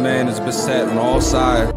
man, is beset on all sides.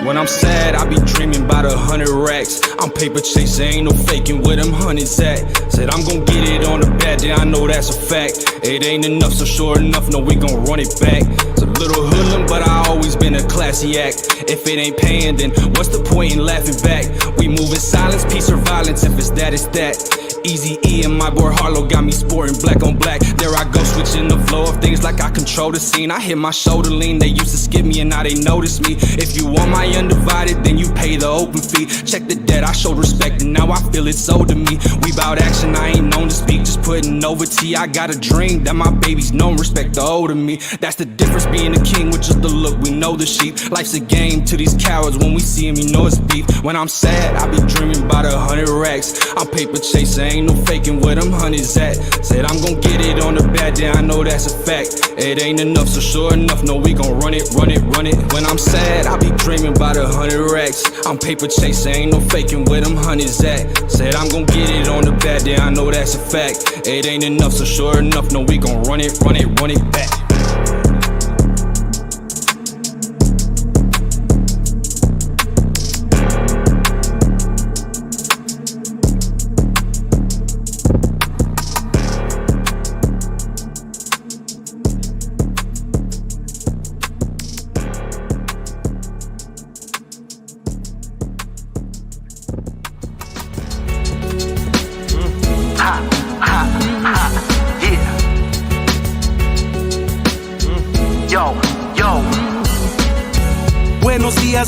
When I'm sad, I be dreaming about 100 racks. I'm paper chasing, ain't no faking where them hundreds at. Said I'm gon' get it on the bad day, I know that's a fact. It ain't enough, so sure enough, no, we gon' run it back. It's a little hoodlum, but I always been a classy act. If it ain't paying, then what's the point in laughing back? We move in silence, peace or violence, if it's that, it's that. Easy E and my boy Harlow got me sporting black on black. There I go, switching the flow of things like I control the scene. I hit my shoulder lean, they used to skip me and now they notice me. If you want my undivided, then you pay the open fee. Check the debt, I showed respect and now I feel it's owed to me. We bout action, I ain't known to speak, just putting over T. I got a dream that my babies know and respect the older me. That's the difference being a king with just the look, we know the sheep. Life's a game to these cowards, when we see him you know it's beef. When I'm sad, I be dreaming about 100 racks. I'm paper chasing, ain't no faking where them hundreds at. Said I'm gon' get it on the bad day, I know that's a fact. It ain't enough, so sure enough, no, we gon' run it, run it, run it. When I'm sad, I be dreaming about 100 racks. I'm paper chasing, ain't no faking where them hundreds at. Said I'm gon' get it on the bad day, I know that's a fact. It ain't enough, so sure enough, no, we gon' run it, run it, run it back.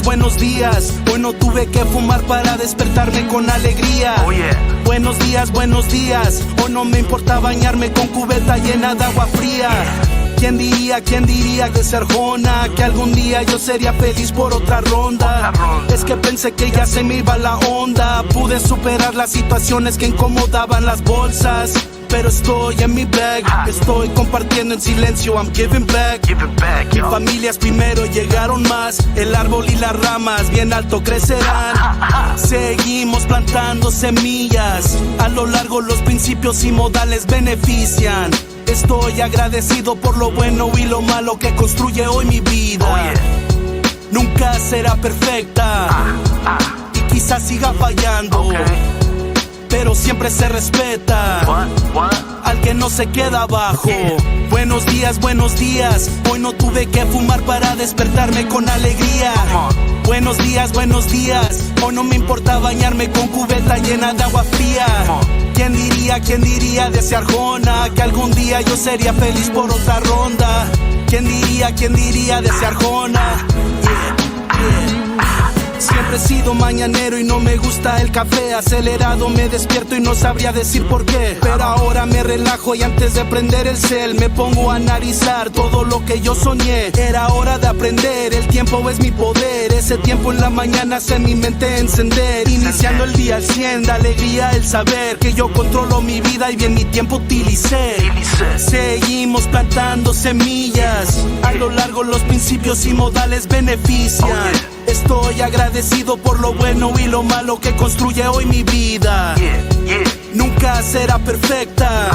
Buenos días, hoy no tuve que fumar para despertarme con alegría. Oh yeah. Buenos días, hoy no me importa bañarme con cubeta llena de agua fría. ¿Quién diría que ser Arjona? Que algún día yo sería feliz por otra ronda. Es que pensé que ya se me iba la onda. Pude superar las situaciones que incomodaban las bolsas. Pero estoy en mi bag, estoy compartiendo en silencio, I'm giving back. Yo. Familias primero llegaron más, el árbol y las ramas bien alto crecerán. Seguimos plantando semillas, a lo largo los principios y modales benefician. Estoy agradecido por lo bueno y lo malo que construye hoy mi vida. Oh yeah. Nunca será perfecta y quizás siga fallando. Okay. Pero siempre se respeta What? al que no se queda abajo. Yeah. Buenos días, hoy no tuve que fumar para despertarme con alegría. Buenos días, hoy no me importa bañarme con cubeta llena de agua fría. ¿Quién diría de ese Arjona? Que algún día yo sería feliz por otra ronda. ¿Quién diría de ese Arjona? Siempre he sido mañanero y no me gusta el café. Acelerado me despierto y no sabría decir por qué. Pero ahora me relajo y antes de prender el cel me pongo a analizar todo lo que yo soñé. Era hora de aprender, el tiempo es mi poder. Ese tiempo en la mañana hace mi mente encender. Iniciando el día al 100, de alegría el saber que yo controlo mi vida y bien mi tiempo utilicé. Seguimos plantando semillas, a lo largo los principios y modales benefician. Estoy agradecido por lo bueno y lo malo que construye hoy mi vida. Nunca será perfecta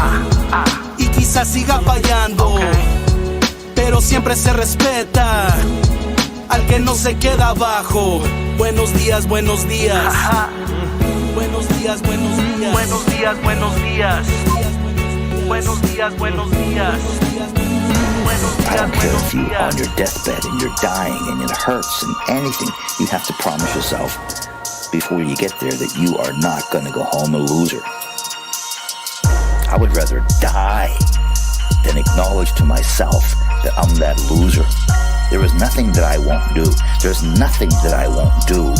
y quizás siga fallando, pero siempre se respeta al que no se queda abajo. Buenos días. Buenos días. Buenos días. I don't care if you're on your deathbed and you're dying and it hurts and anything, you have to promise yourself before you get there that you are not going to go home a loser. I would rather die than acknowledge to myself that I'm that loser. There is nothing that I won't do. There's nothing that I won't do.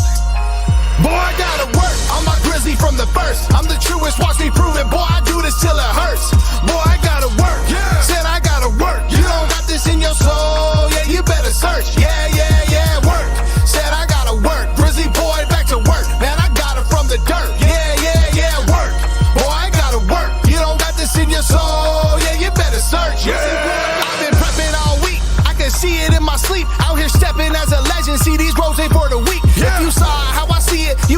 Boy, I gotta work, I'm a grizzly from the first. I'm the truest, watch me prove it. Boy, I do this till it hurts. Boy, I gotta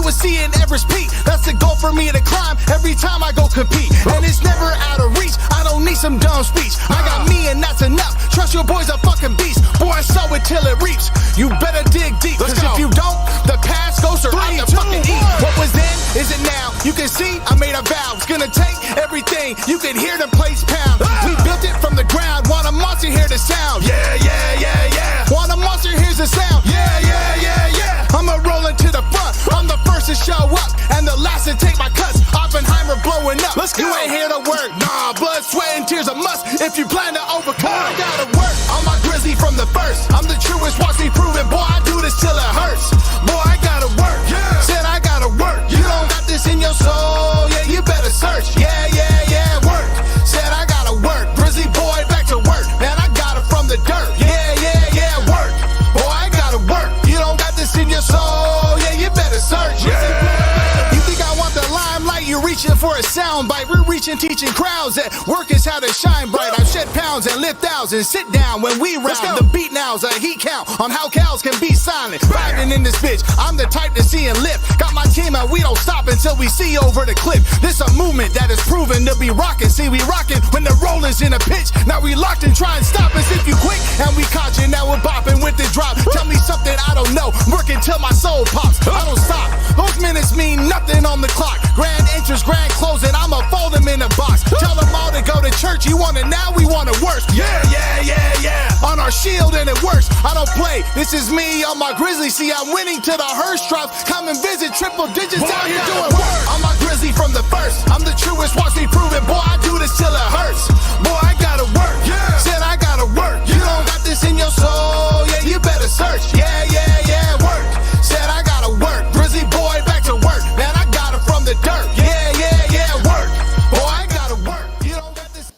would see an Everest peak. That's the goal for me to climb every time I go compete. And it's never out of reach. I don't need some dumb speech. I got me and that's enough. Trust your boy's a fucking beast. Boy, sow it till it reaps. You better dig deep. Cause if you don't, the past goes or out the fucking eat. What was then is it now. You can see I made a vow. It's gonna take everything. You can hear the place pound. We built it from the ground. Want a monster, hear the sound. Yeah, yeah, yeah, yeah. Want a monster, hears the sound. Yeah, yeah, yeah, yeah. I'ma roll into the front. I'm the first to show up and the last to take my cuts. Oppenheimer blowing up. Let's go. You ain't here to work. Nah, blood, sweat, and tears a must if you plan to overcome. I gotta work. I'm a grizzly from the first. I'm the truest. Watch me prove it. Boy, I do this till it hurts. Boy, I gotta work. Yeah. Said I gotta work. You don't got this in your soul. Yeah, you better search. Yeah, yeah, yeah, work. Said I gotta work. Grizzly boy, back to work. Man, I got it from the dirt. Yeah, yeah, yeah, work. Boy, I gotta work. You don't got this in your soul. Yeah, you better search. Yeah. You think I want the limelight? You're reaching for a soundbite. We're reaching, teaching crowds that work is how to shine bright. I've shed pounds and lift thousands. Sit down when we round. The beat now's a heat count on how cows can be silent. Riding in this bitch, I'm the type to see and lift. Got my team and we don't stop until we see over the cliff. This a movement that is proven to be rocking. See, we rocking when the roller's in a pitch. Now we locked and try and stop us if you quick. And we caught you, now we're bopping with the drop. Tell me something I don't know. Working till my soul pops. I don't stop. Those minutes mean nothing on the clock. Grand entrance, grand closing. I'ma fold them in a box. Tell them all to go to church. You want it now, we want it worse. Yeah, yeah, yeah, yeah. On our shield and it works. I don't play. This is me on my grizzly. See, I'm winning to the hearse drop. Come and visit triple digits out here doing work. I'm a grizzly from the first. I'm the truest. Watch me prove it. Boy, I do this till it hurts. Boy, I gotta work. Yeah. Said I gotta work. You don't got this in your soul. Yeah, you better search. Yeah, yeah, yeah, work. Said I gotta work. Grizzly boy, back to work. Man, I got it from the dirt. Yeah, yeah, yeah, work. Boy, I gotta work. You don't got this.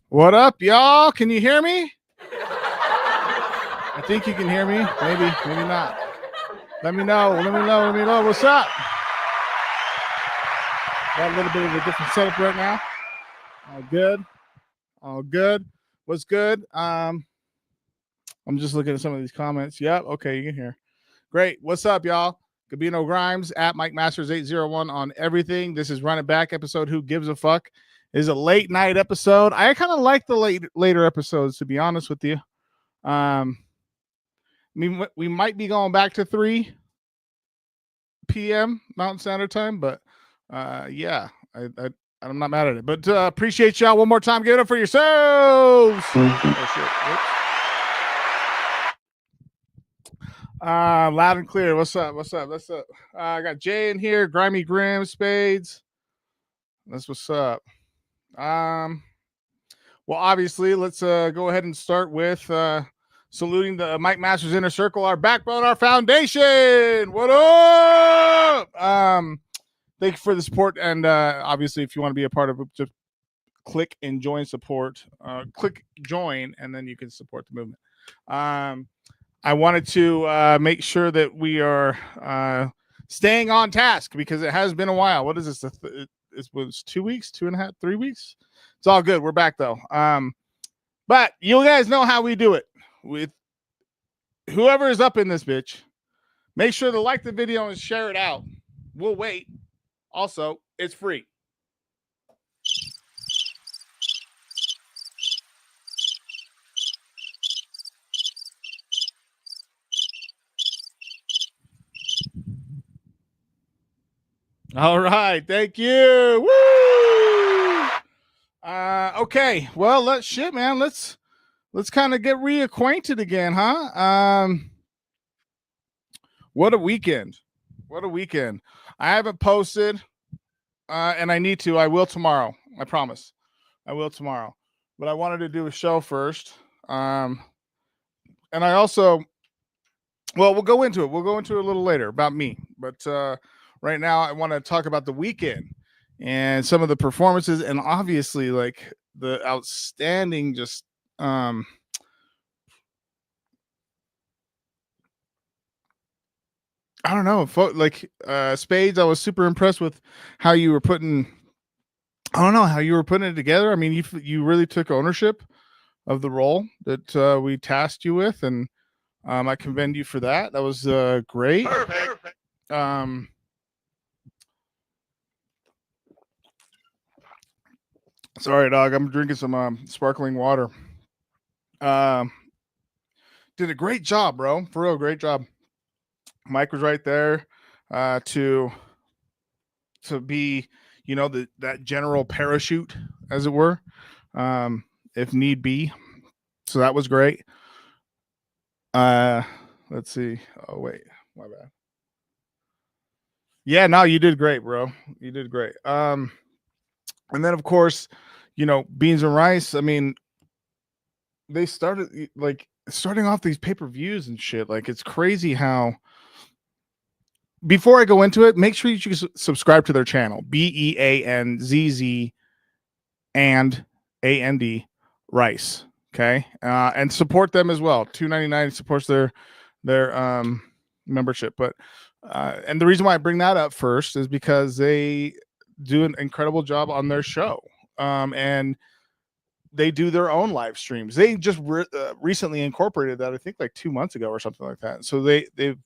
What up, y'all? Can you hear me? I think you can hear me. Maybe, maybe not. Let me know. Let me know. Let me know. What's up? Got a little bit of a different setup right now. All good. All good. What's good? I'm just looking at some of these comments. Yep. Okay, you can hear. Great. What's up, y'all? Gabino Grimes at Mike Masters 801 on everything. This is Run It Back episode. Who gives a fuck? It is a late night episode. I kind of like the later episodes, to be honest with you. I mean, we might be going back to 3 p.m. Mountain Standard Time, but yeah, I'm not mad at it. But appreciate y'all one more time. Give it up for yourselves. Oh, shit. Loud and clear. What's up? What's up? What's up? I got Jay in here. Grimy Grim Spades. That's what's up. Well, obviously, let's go ahead and start with saluting the Mike Masters Inner Circle, our backbone, our foundation. What up? Thank you for the support, and obviously, if you want to be a part of it, just click and join support. Click join, and then you can support the movement. I wanted to make sure that we are staying on task because it has been a while. What is this? It was 2 weeks, 2.5, 3 weeks. It's all good. We're back though. But you guys know how we do it. With whoever is up in this bitch, make sure to like the video and share it out. We'll wait. Also, it's free. All right, thank you. Woo! Okay, well, let's kind of get reacquainted again, huh? What a weekend. What a weekend. I haven't posted, and I need to. I will tomorrow. I promise. I will tomorrow. But I wanted to do a show first. And I also, well, we'll go into it. We'll go into it a little later about me. But right now, I want to talk about the weekend and some of the performances, and obviously, like the outstanding, just I don't know, like Spades. I was super impressed with how you were putting. I don't know how you were putting it together. I mean, you really took ownership of the role that we tasked you with, and I commend you for that. That was great. Perfect. Sorry, dog. I'm drinking some sparkling water. Did a great job, bro. For real, great job. Mike was right there to be, that general parachute, as it were, if need be. So that was great. Let's see. Oh wait, my bad. Yeah, no, you did great, bro. You did great. And then of course, Beans and Rice. I mean, they started starting off these pay-per-views and shit. Like, it's crazy how. Before I go into it, make sure you subscribe to their channel, BEANZZ and AND Rice. Okay, and support them as well. $2.99 supports their membership. But and the reason why I bring that up first is because they do an incredible job on their show, and they do their own live streams. They just recently incorporated that, I think, like 2 months ago or something like that. So they've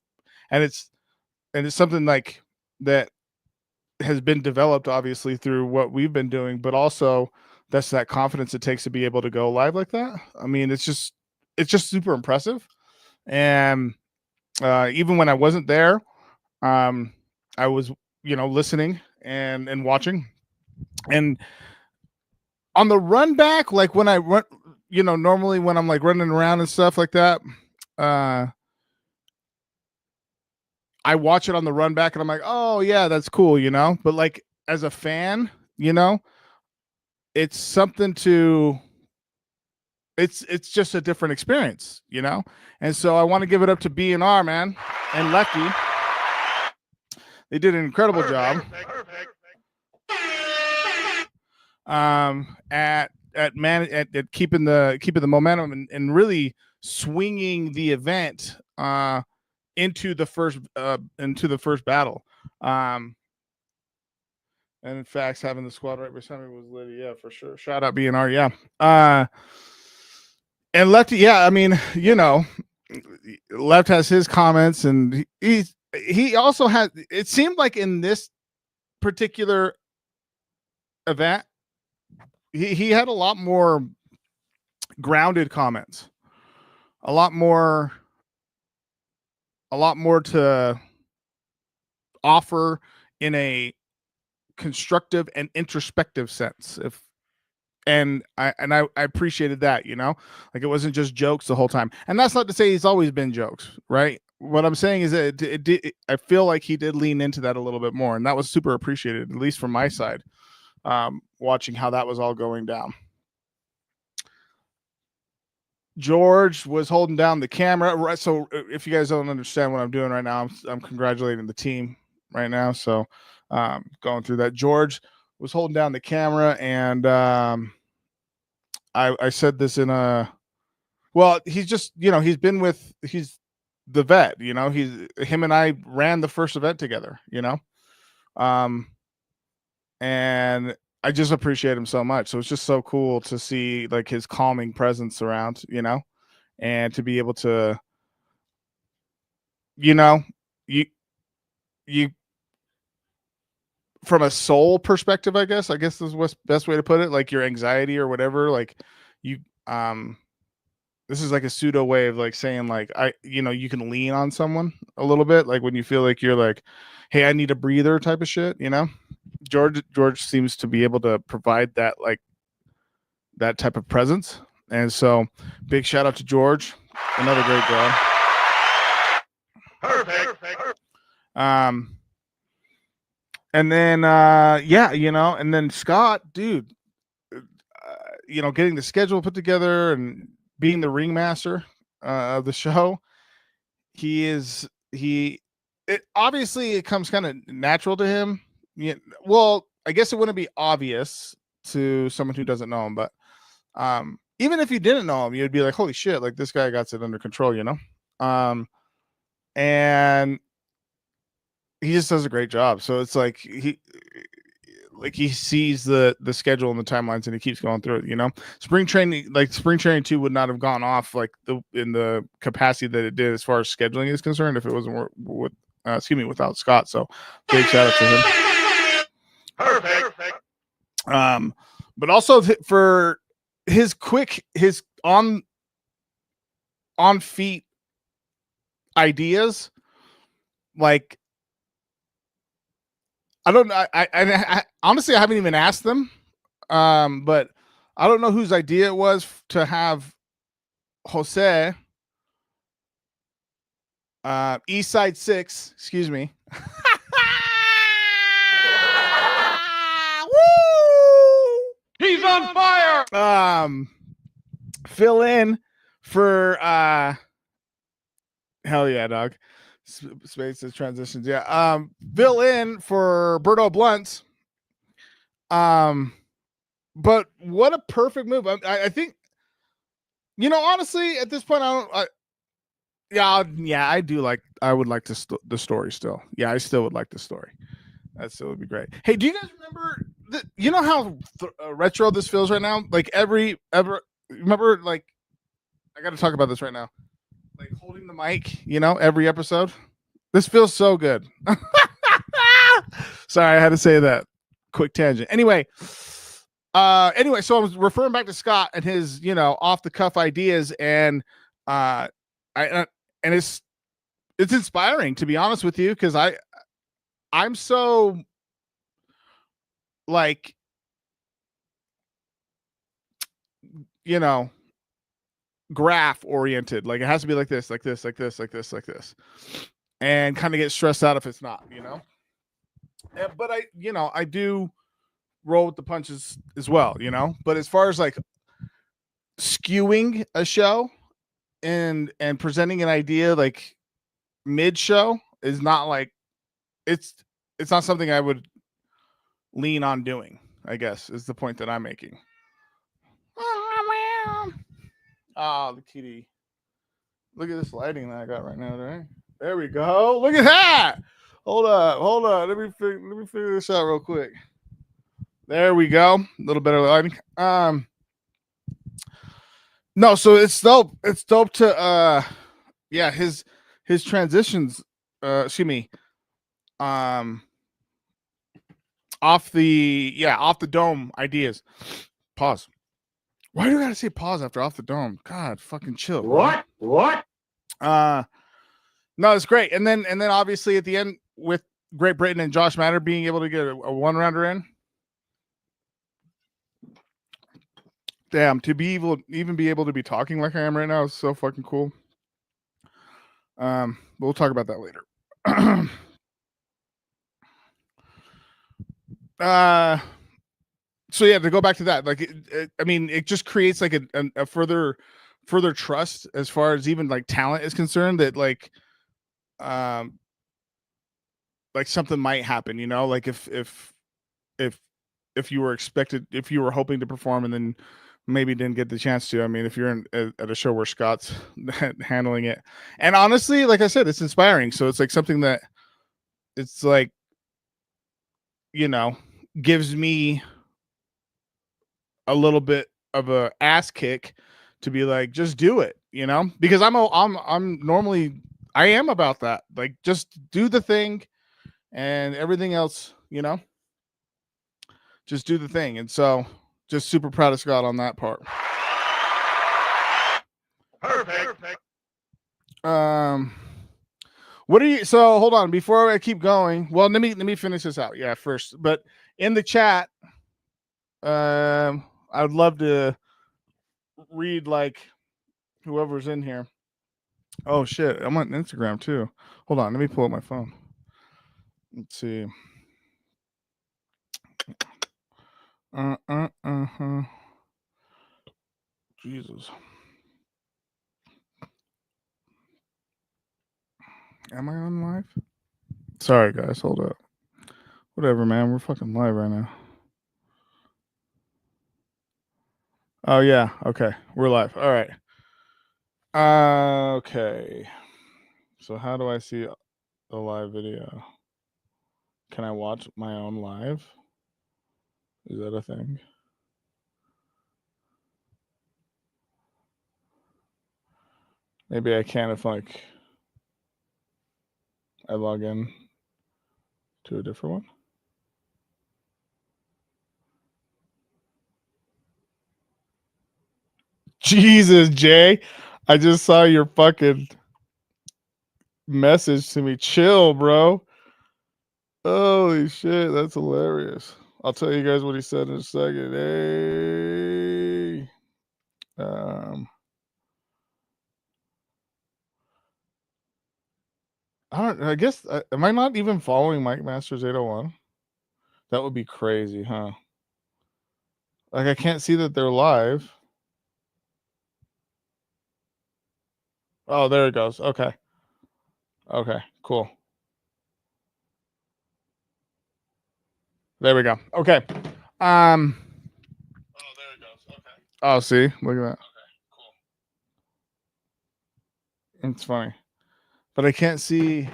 it's something like that has been developed, obviously, through what we've been doing, but also that's that confidence it takes to be able to go live like that. I mean, it's just super impressive. And even when I wasn't there, I was, listening and watching. And on the run back, like when I run, normally when I'm like running around and stuff like that, I watch it on the run back and I'm like, oh yeah, that's cool, but like as a fan, it's something it's just a different experience, and so I want to give it up to B&R, man, and Lefty. They did an incredible job. At keeping the momentum and really swinging the event into the first battle. And in fact, having the squad right beside me was Liddy, yeah, for sure. Shout out B&R, yeah. And Lefty, yeah, I mean, Left has his comments, and he also had. It seemed like in this particular event, he had a lot more grounded comments, a lot more to offer in a constructive and introspective sense. I appreciated that, like it wasn't just jokes the whole time. And that's not to say he's always been jokes, right? What I'm saying is that I feel like he did lean into that a little bit more, and that was super appreciated, at least from my side, watching how that was all going down. George was holding down the camera, right? So if you guys don't understand what I'm doing right now, I'm congratulating the team right now. So going through that, George was holding down the camera, and I said this in he's just, he's the vet, him and I ran the first event together, and I just appreciate him so much. So it's just so cool to see like his calming presence around, and to be able to, you from a soul perspective, I guess this is what's best way to put it. Like your anxiety or whatever, like you, this is like a pseudo way of like saying like, you can lean on someone a little bit. Like when you feel like you're like, hey, I need a breather type of shit, George seems to be able to provide that, like that type of presence. And so big shout out to George. Another great job. Perfect. And then, and then Scott, dude, getting the schedule put together and being the ringmaster of the show. Obviously it comes kind of natural to him. Yeah, well, I guess it wouldn't be obvious to someone who doesn't know him, but even if you didn't know him, you'd be like, holy shit, like this guy got it under control, and he just does a great job. So it's like he sees the schedule and the timelines, and he keeps going through it. Spring training 2 would not have gone off like in the capacity that it did as far as scheduling is concerned if it wasn't with without Scott. So big shout out to him. Perfect. But also for his on feet ideas. Like, I don't know. I honestly, I haven't even asked them. But I don't know whose idea it was to have Jose, East Side 6, excuse me. Woo! He's on fire. Fill in for hell yeah, dog. Spaces transitions, yeah. Fill in for Berto Blunt. But what a perfect move. I think, honestly, at this point, I would like the story still. Yeah, I still would like the story. That still would be great. Hey, do you guys remember? You know how retro this feels right now? Like remember? Like, I got to talk about this right now. Like holding the mic, every episode. This feels so good. Sorry, I had to say that. Quick tangent. Anyway, so I was referring back to Scott and his, off the cuff ideas, and it's inspiring, to be honest with you, because I'm so like, graph oriented. Like, it has to be like this, like this, like this, like this, like this, and kind of get stressed out if it's not, but I do roll with the punches as well, but as far as like skewing a show and presenting an idea like mid show is not like, it's not something I would lean on doing, I guess, is the point that I'm making. Oh, the kitty. Look at this lighting that I got right now, right? There we go. Look at that. Hold up. Let me figure this out real quick. There we go. A little better lighting. No, so it's dope. It's dope to his transitions, excuse me. Off the dome ideas. Pause. Why do I gotta say pause after off the dome? God, fucking chill. What? No, it's great. And then obviously at the end with Great Britain and Josh Matter being able to get a one rounder in. Damn, to be even be able to be talking like I am right now is so fucking cool. We'll talk about that later. So yeah, to go back to that, like, it just creates like a further trust as far as even like talent is concerned, that like something might happen, like if you were hoping to perform and then maybe didn't get the chance to. I mean, if you're at a show where Scott's handling it, and honestly, like I said, it's inspiring. So it's like something that it's like, gives me a little bit of a ass kick to be like, just do it, because I'm normally, I am about that. Like, just do the thing and everything else, just do the thing. And so just super proud of Scott on that part. Perfect. What are you, so hold on before I keep going. Well, let me finish this out. Yeah, first, but in the chat, I would love to read like whoever's in here. Oh shit, I'm on Instagram too. Hold on, let me pull up my phone. Let's see. Jesus. Am I on live? Sorry guys, hold up. Whatever, man. We're fucking live right now. Oh yeah, okay. We're live. All right. Okay. So how do I see the live video? Can I watch my own live? Is that a thing? Maybe I can if like I log in to a different one. Jesus, Jay. I just saw your fucking message to me. Chill, bro. Holy shit, that's hilarious. I'll tell you guys what he said in a second. Hey. I guess am I not even following Mike Masters 801? That would be crazy, huh? Like I can't see that they're live. Oh, there it goes. Okay. Okay, cool. There we go. Okay. Oh, there it goes. Okay. Oh, see? Look at that. Okay, cool. It's funny. But I can't see.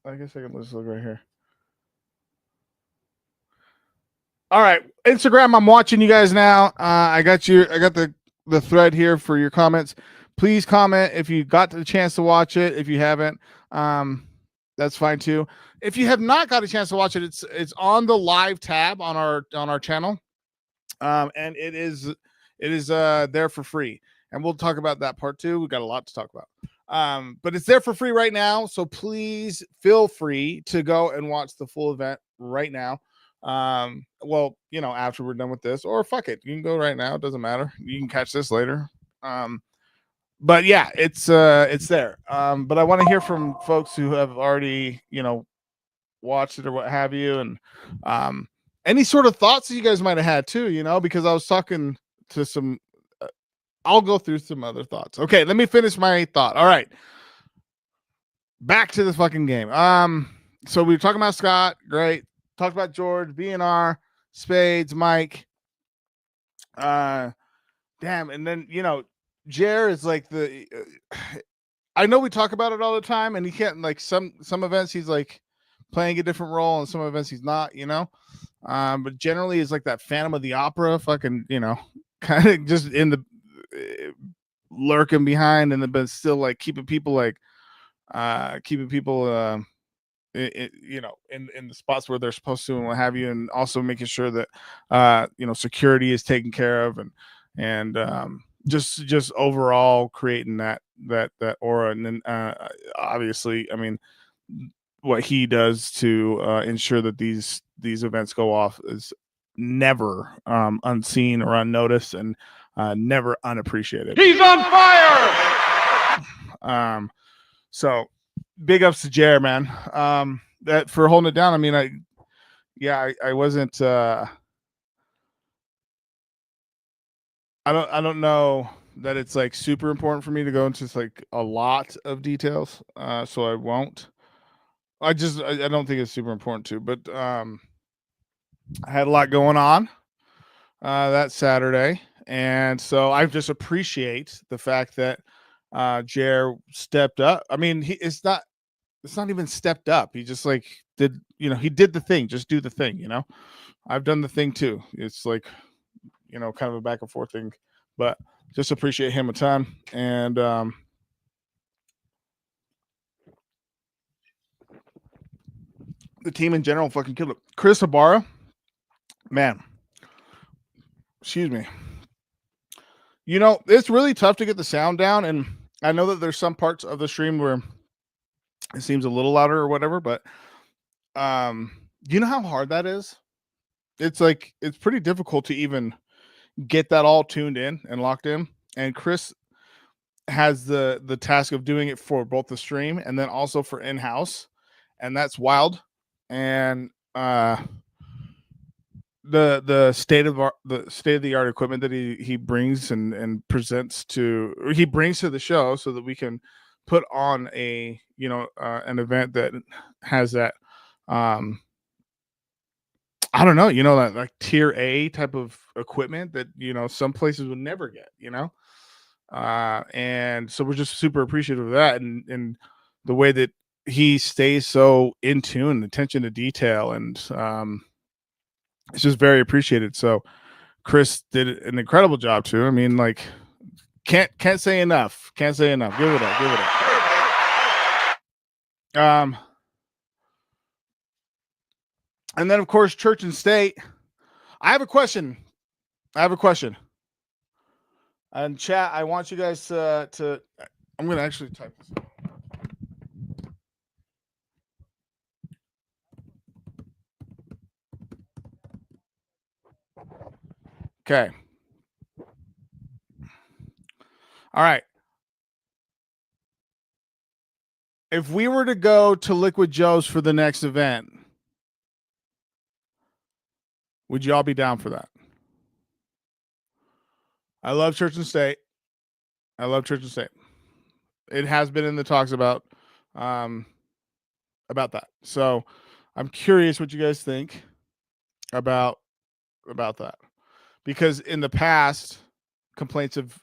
I guess I can just look right here. All right. Instagram, I'm watching you guys now. I got the thread here for your comments. Please comment if you got the chance to watch it. If you haven't, that's fine too. If you have not got a chance to watch it, it's on the live tab on our channel. And it is there for free. And we'll talk about that part too. We've got a lot to talk about. But it's there for free right now. So please feel free to go and watch the full event right now. Well, after we're done with this, or fuck it, you can go right now. It doesn't matter. You can catch this later. But yeah, it's there. But I want to hear from folks who have already, watched it or what have you. And, any sort of thoughts that you guys might have had too, because I was talking to some, I'll go through some other thoughts. Okay, let me finish my thought. All right. Back to the fucking game. So we were talking about Scott. Great. Talked about George, BNR, Spades, Mike. Damn. And then, Jer is like I know we talk about it all the time, and he can't, like, some events he's like playing a different role, and some events he's not, but generally is like that Phantom of the Opera, fucking, kind of just in the lurking behind, and but still like keeping people in the spots where they're supposed to and what have you, and also making sure that security is taken care of, and just overall creating that aura. And then obviously, I mean, what he does to ensure that these events go off is never unseen or unnoticed, and never unappreciated. He's on fire. So big ups to Jer, man. That for holding it down. I mean, I wasn't. I don't know that it's like super important for me to go into like a lot of details. So I won't. I don't think it's super important to, but I had a lot going on that Saturday, and so I just appreciate the fact that Jer stepped up. I mean, it's not even stepped up. He just like did, he did the thing. Just do the thing, I've done the thing too. It's like, kind of a back and forth thing, but just appreciate him a ton. And the team in general fucking killed it. Chris Ibarra, man, excuse me. It's really tough to get the sound down, and I know that there's some parts of the stream where it seems a little louder or whatever, but you know how hard that is? It's like, it's pretty difficult to even get that all tuned in and locked in. And Chris has the task of doing it for both the stream and then also for in-house, and that's wild. And the state of the art equipment that he brings and presents to, or he brings to the show, so that we can put on a an event that has that I don't know, that like tier A type of equipment that some places would never get, and so we're just super appreciative of that, and the way that he stays so in tune, attention to detail, and it's just very appreciated. So Chris did an incredible job too. I mean, like, can't say enough. Give it up. And then, of course, Church and State. I have a question. And chat, I want you guys to I'm going to actually type this. Okay. All right. If we were to go to Liquid Joe's for the next event, would you all be down for that? I love Church and State. It has been in the talks about that. So I'm curious what you guys think about that. Because in the past, complaints of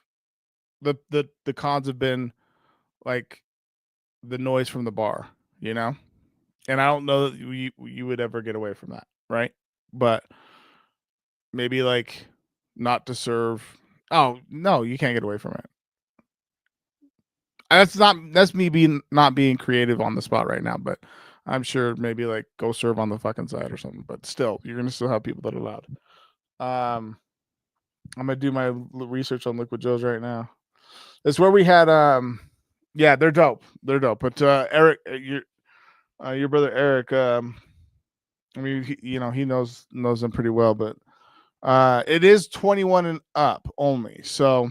the cons have been like the noise from the bar, you know? And I don't know that you would ever get away from that, right? But maybe like not to serve. Oh, no, you can't get away from it. That's me not being creative on the spot right now, but I'm sure maybe like go serve on the fucking side or something. But still, you're gonna still have people that are loud. I'm gonna do my research on Liquid Joe's right now. That's where we had yeah, they're dope. But Eric, your brother Eric, I mean, he knows them pretty well, but it is 21 and up only, so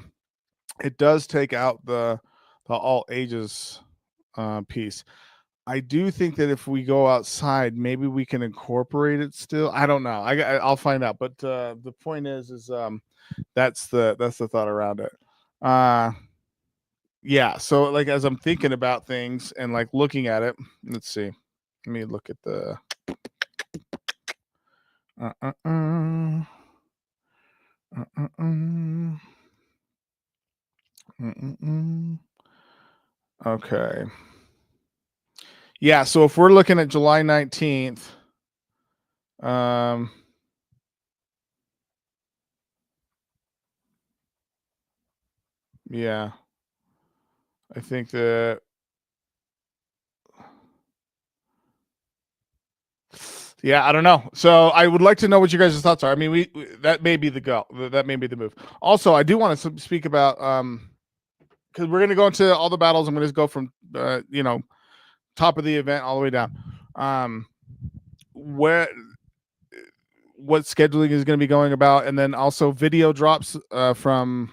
it does take out the all ages piece. I do think that if we go outside, maybe we can incorporate it still. I don't know. I'll find out. But the point is that's the thought around it. Yeah. So like as I'm thinking about things and like looking at it, let's see. Let me look at the. Okay. Yeah, so if we're looking at July 19th, yeah, I think that, yeah, I don't know. So I would like to know what you guys' thoughts are. I mean, we that may be the go. That may be the move. Also, I do want to speak about because we're going to go into all the battles. I'm going to just go from top of the event all the way down. What scheduling is going to be going about, and then also video drops from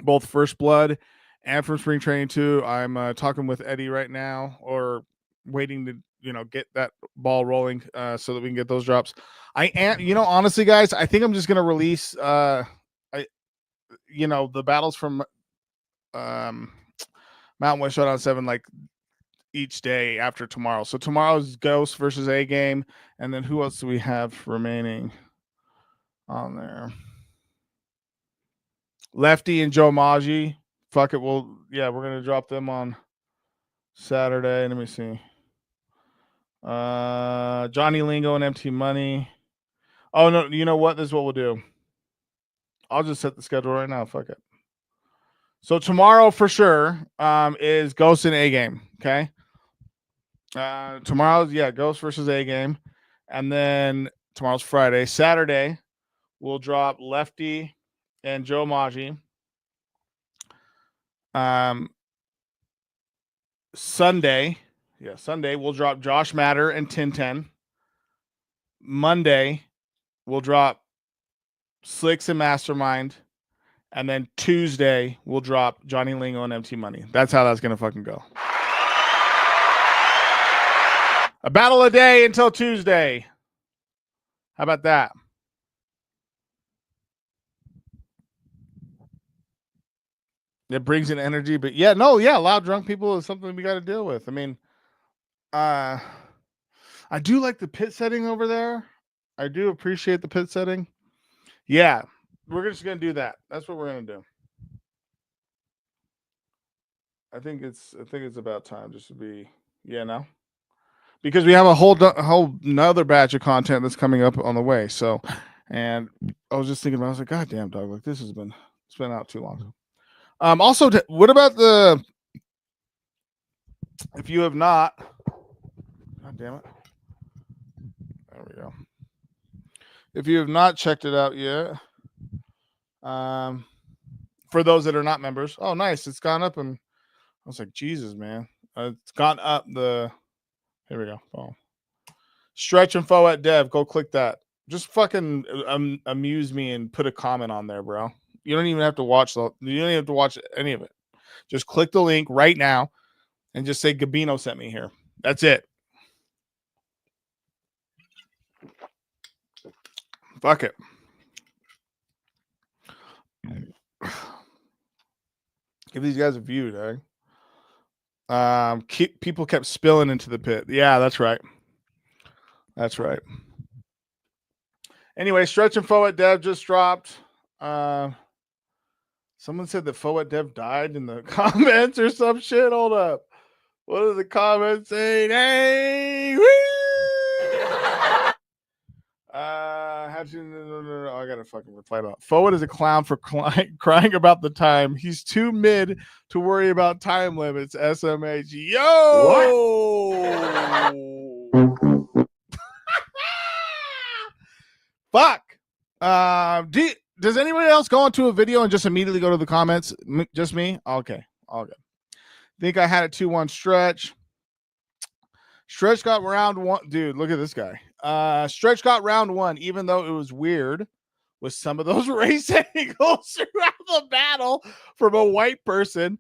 both First Blood and from Spring Training 2. I'm talking with Eddie right now, or waiting to get that ball rolling so that we can get those drops. I am, honestly, guys, I think I'm just going to release the battles from Mountain West Showdown 7 like each day after tomorrow. So tomorrow's Ghost versus A Game, and then who else do we have remaining on there? Lefty and Joe Maggi. Fuck it. We're gonna drop them on Saturday. Let me see. Johnny Lingo and Empty Money. Oh no, you know what? This is what we'll do. I'll just set the schedule right now. Fuck it. So tomorrow for sure is Ghost and A Game. Okay. Tomorrow's Ghost versus A Game, and then tomorrow's Friday. Saturday we'll drop Lefty and Joe Maggi. Sunday we'll drop Josh Matter and Tinten. Monday we'll drop Slicks and Mastermind, and then Tuesday we'll drop Johnny Lingo and Empty Money. That's how that's gonna fucking go. A battle a day until Tuesday. How about that? It brings in energy, but loud drunk people is something we got to deal with. I mean, I do like the pit setting over there. I do appreciate the pit setting. Yeah, we're just gonna do that. That's what we're gonna do. I think it's about time just to be because we have a whole another batch of content that's coming up on the way. So, and I was just thinking about, I was like, God damn, dog, like it's been out too long. Also, what about if you have not, God damn it. There we go. If you have not checked it out yet, for those that are not members, oh, nice. It's gone up. And I was like, Jesus, man. It's gone up the. Here we go. Oh. Stretch and Fo at Dev. Go click that. Just fucking amuse me and put a comment on there, bro. You don't even have to watch you don't even have to watch any of it. Just click the link right now and just say Gabino sent me here. That's it. Fuck it. Give these guys a view, dog. People kept spilling into the pit. Yeah, that's right. That's right. Anyway, Stretch and Fo at Dev just dropped. Someone said that Fo at Dev died in the comments or some shit. Hold up. What are the comments saying? Hey, woo! No, I gotta fucking reply about. Forward is a clown for crying about the time. He's too mid to worry about time limits. SMH. Yo! Fuck. Does anybody else go into a video and just immediately go to the comments? Just me? Okay. All good. Think I had a 2-1 Stretch. Stretch got round one. Dude, look at this guy. Stretch got round one, even though it was weird with some of those race angles throughout the battle from a white person.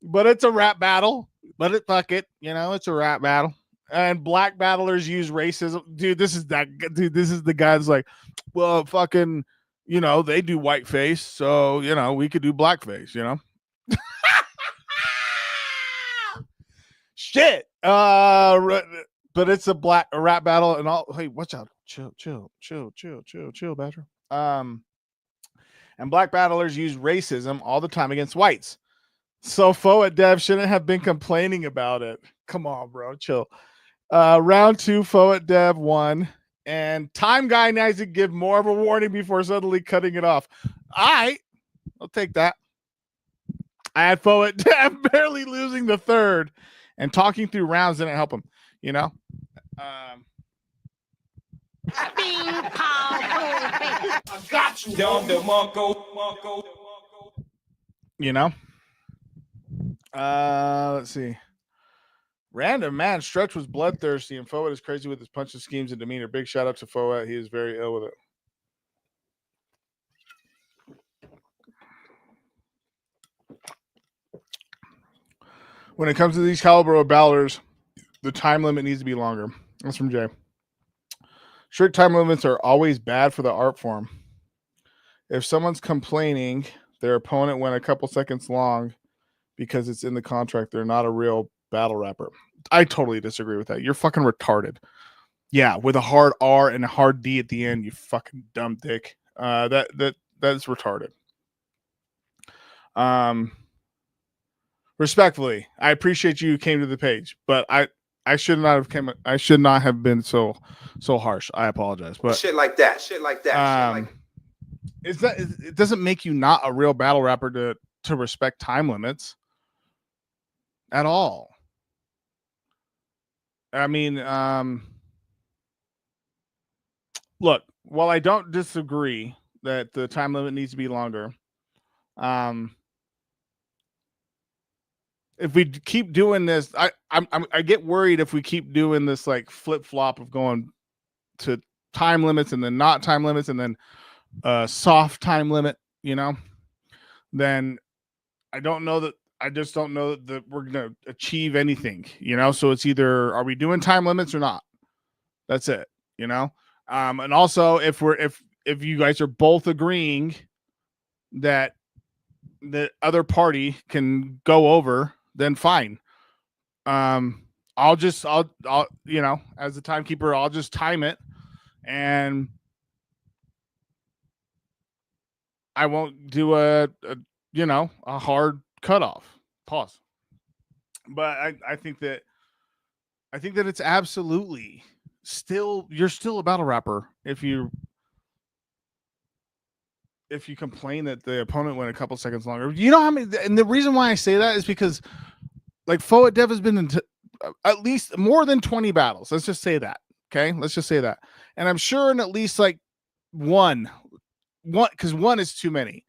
But it's a rap battle. But fuck it. You know, it's a rap battle. And black battlers use racism. Dude, this is the guy that's like, well, fucking, you know, they do whiteface. So, you know, we could do blackface, you know? Shit. But it's a rap battle and all. Hey, watch out. Chill, Badger. And black battlers use racism all the time against whites. So Fo at Dev shouldn't have been complaining about it. Come on, bro. Chill. Round 2, Fo at Dev won. And Time Guy needs to give more of a warning before suddenly cutting it off. I'll take that. I had Fo at Dev barely losing the third. And talking through rounds didn't help him, you know? I got you. You know? Let's see. Random man, Stretch was bloodthirsty, and Fo is crazy with his punches, schemes, and demeanor. Big shout out to Fo. He is very ill with it. When it comes to these caliber of battlers, the time limit needs to be longer. That's from Jay. Strict time limits are always bad for the art form. If someone's complaining their opponent went a couple seconds long because it's in the contract, they're not a real battle rapper. I totally disagree with that. You're fucking retarded. Yeah, with a hard R and a hard D at the end, you fucking dumb dick. That's retarded. Respectfully, I appreciate you came to the page, but I should not have been so harsh. I apologize. But shit like that. It doesn't make you not a real battle rapper to respect time limits at all. I mean, look, while I don't disagree that the time limit needs to be longer, if we keep doing this, I get worried if we keep doing this like flip flop of going to time limits and then not time limits and then soft time limit, you know, then I just don't know that we're going to achieve anything, you know? So it's either, are we doing time limits or not? That's it, you know? And also if you guys are both agreeing that the other party can go over, then fine. I'll you know, as the timekeeper, I'll just time it and I won't do a hard cutoff. Pause. But I think that it's absolutely you're still a battle rapper if you complain that the opponent went a couple seconds longer. You know how many, and the reason why I say that is because like Fo at Dev has been in at least more than 20 battles. Let's just say that. Okay, let's just say that. And I'm sure in at least like one, because one is too many,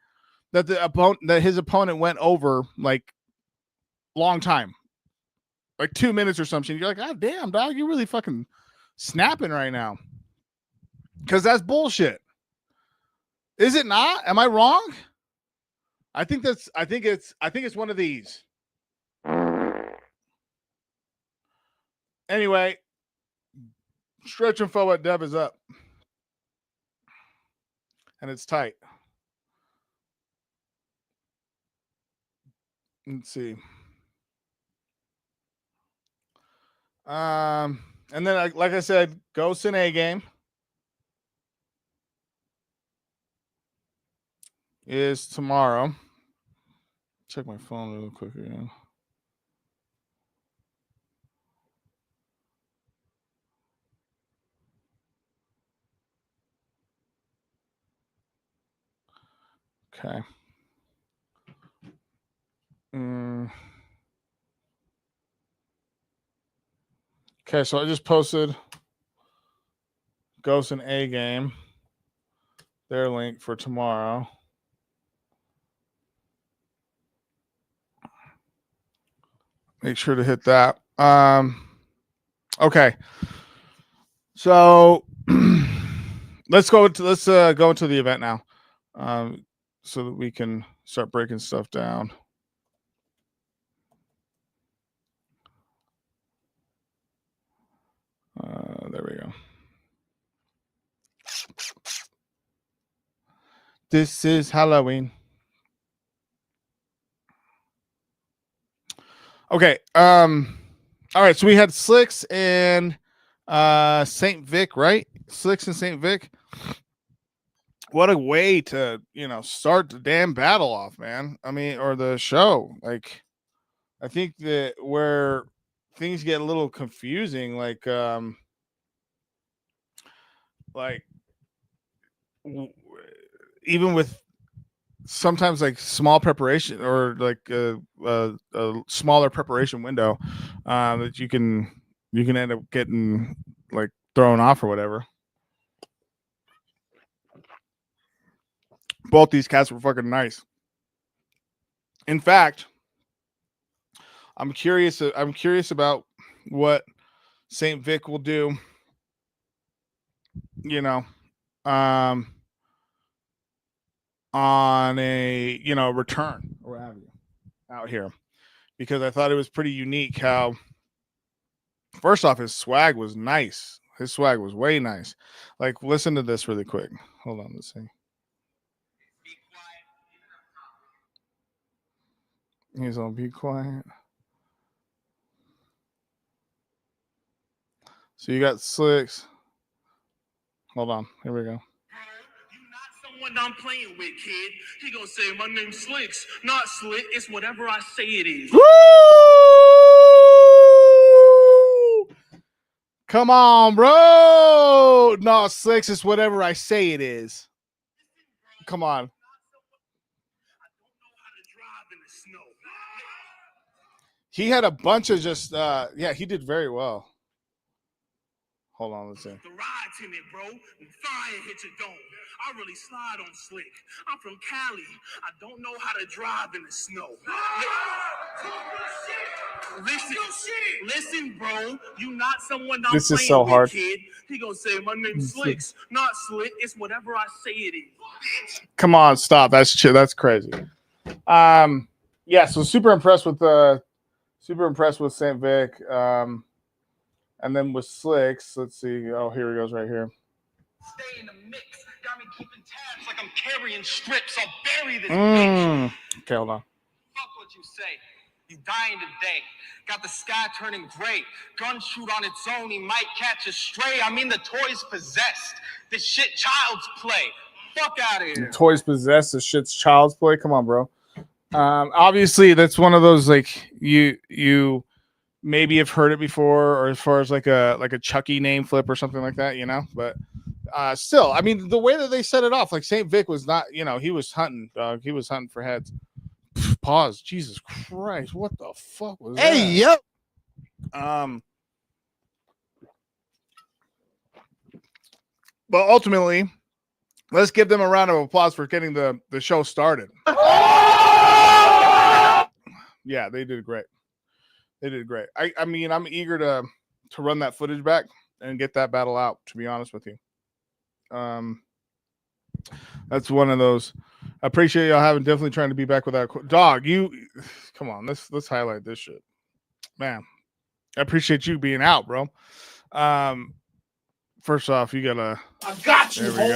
that his opponent went over like long time, like 2 minutes or something. You're like, God damn, dog, you're really fucking snapping right now. Because that's bullshit. Is it not? Am I wrong? I think it's one of these. Anyway, stretch and forward Dev is up. And it's tight. Let's see. And then like I said, Ghost in A game is tomorrow. Check my phone real quick again. Okay. Okay, so I just posted Ghost in A game, their link for tomorrow. Make sure to hit that. Okay. So let's go into the event now. So that we can start breaking stuff down. There we go. This is Halloween. Okay. All right. So we had Slicks and St. Vic, right? Slicks and St. Vic. What a way to, start the damn battle off, man. I mean, or the show. Like, I think that where things get a little confusing, even with sometimes like small preparation or like a smaller preparation window, that you can end up getting like thrown off or whatever. Both these cats were fucking nice. In fact, I'm curious about what St. Vic will do, on a, return or what have you out here, because I thought it was pretty unique how, first off, his swag was nice. His swag was way nice. Like, listen to this really quick. Hold on, let's see. He's on Be Quiet. So you got Slicks. Hold on. Here we go. You're not someone I'm playing with, kid. He gonna say my name's Slicks, not Slick. It's whatever I say it is. Woo! Come on, bro. No, Slicks is whatever I say it is. Come on. He had a bunch of just he did very well. Hold on, let's see. The ride to me, bro. Fire hit your dome. I really slide on Slick. I'm from Cali. I don't know how to drive in the snow. Listen, bro. You not someone I'm this is playing so with, hard. kid. He gonna say my name's Slicks, not Slick. It's whatever I say it is. Come on, stop. That's crazy. Yeah. So super impressed with St. Vic. And then with Slicks, let's see. Oh, here he goes right here. Stay in the mix. Got me keeping tabs like I'm carrying strips. I'll bury this bitch. Okay, hold on. Fuck what you say. He's dying today. Got the sky turning gray. Gun shoot on its own. He might catch a stray. I mean, the toy's possessed. This shit child's play. Fuck out of here. The toys possessed. This shit's child's play. Come on, bro. Obviously, that's one of those like you maybe have heard it before, or as far as like a Chucky name flip or something like that, but still, I mean, the way that they set it off, like St. Vic was not, he was hunting, dog. He was hunting for heads. Pause. Jesus Christ, what the fuck was that? Hey, yep. But ultimately, let's give them a round of applause for getting the show started. Yeah, they did great. They did great. I mean, I'm eager to run that footage back and get that battle out, to be honest with you. That's one of those. I appreciate y'all having definitely trying to be back with that dog. You come on, let's highlight this shit. Man, I appreciate you being out, bro. First off, you gotta I got you. there we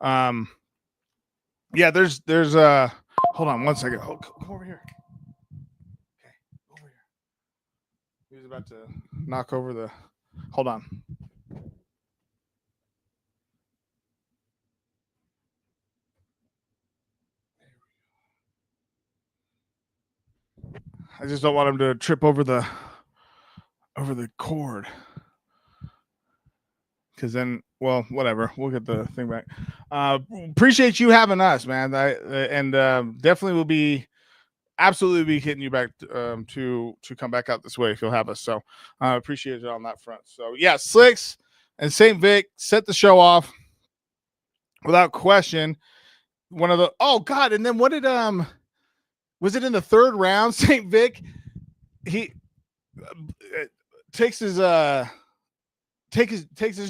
go. Yeah, there's hold on one second. Come over here. Okay, over here. He's about to knock over the hold on. I just don't want him to trip over the cord. Because then, well, whatever. We'll get the thing back. Appreciate you having us, man. And definitely will be absolutely be hitting you back to come back out this way if you'll have us. So appreciate it on that front. So yeah, Slicks and St. Vic set the show off without question. One of the God, and then what did was it in the third round? St. Vic he takes his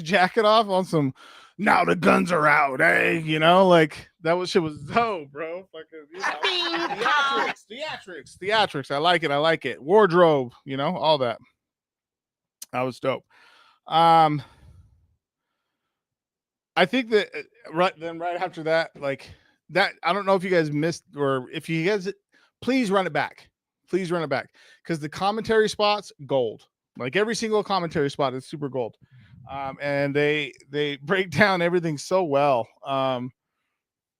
jacket off on some now the guns are out, eh? You know, like that shit was dope, bro. Fucking, you know, theatrics. I like it. Wardrobe, you know, all that. That was dope. I think that right after that, like that, I don't know if you guys missed or if you guys please run it back. Please run it back because the commentary spots gold. Like every single commentary spot is super gold. And they break down everything so well.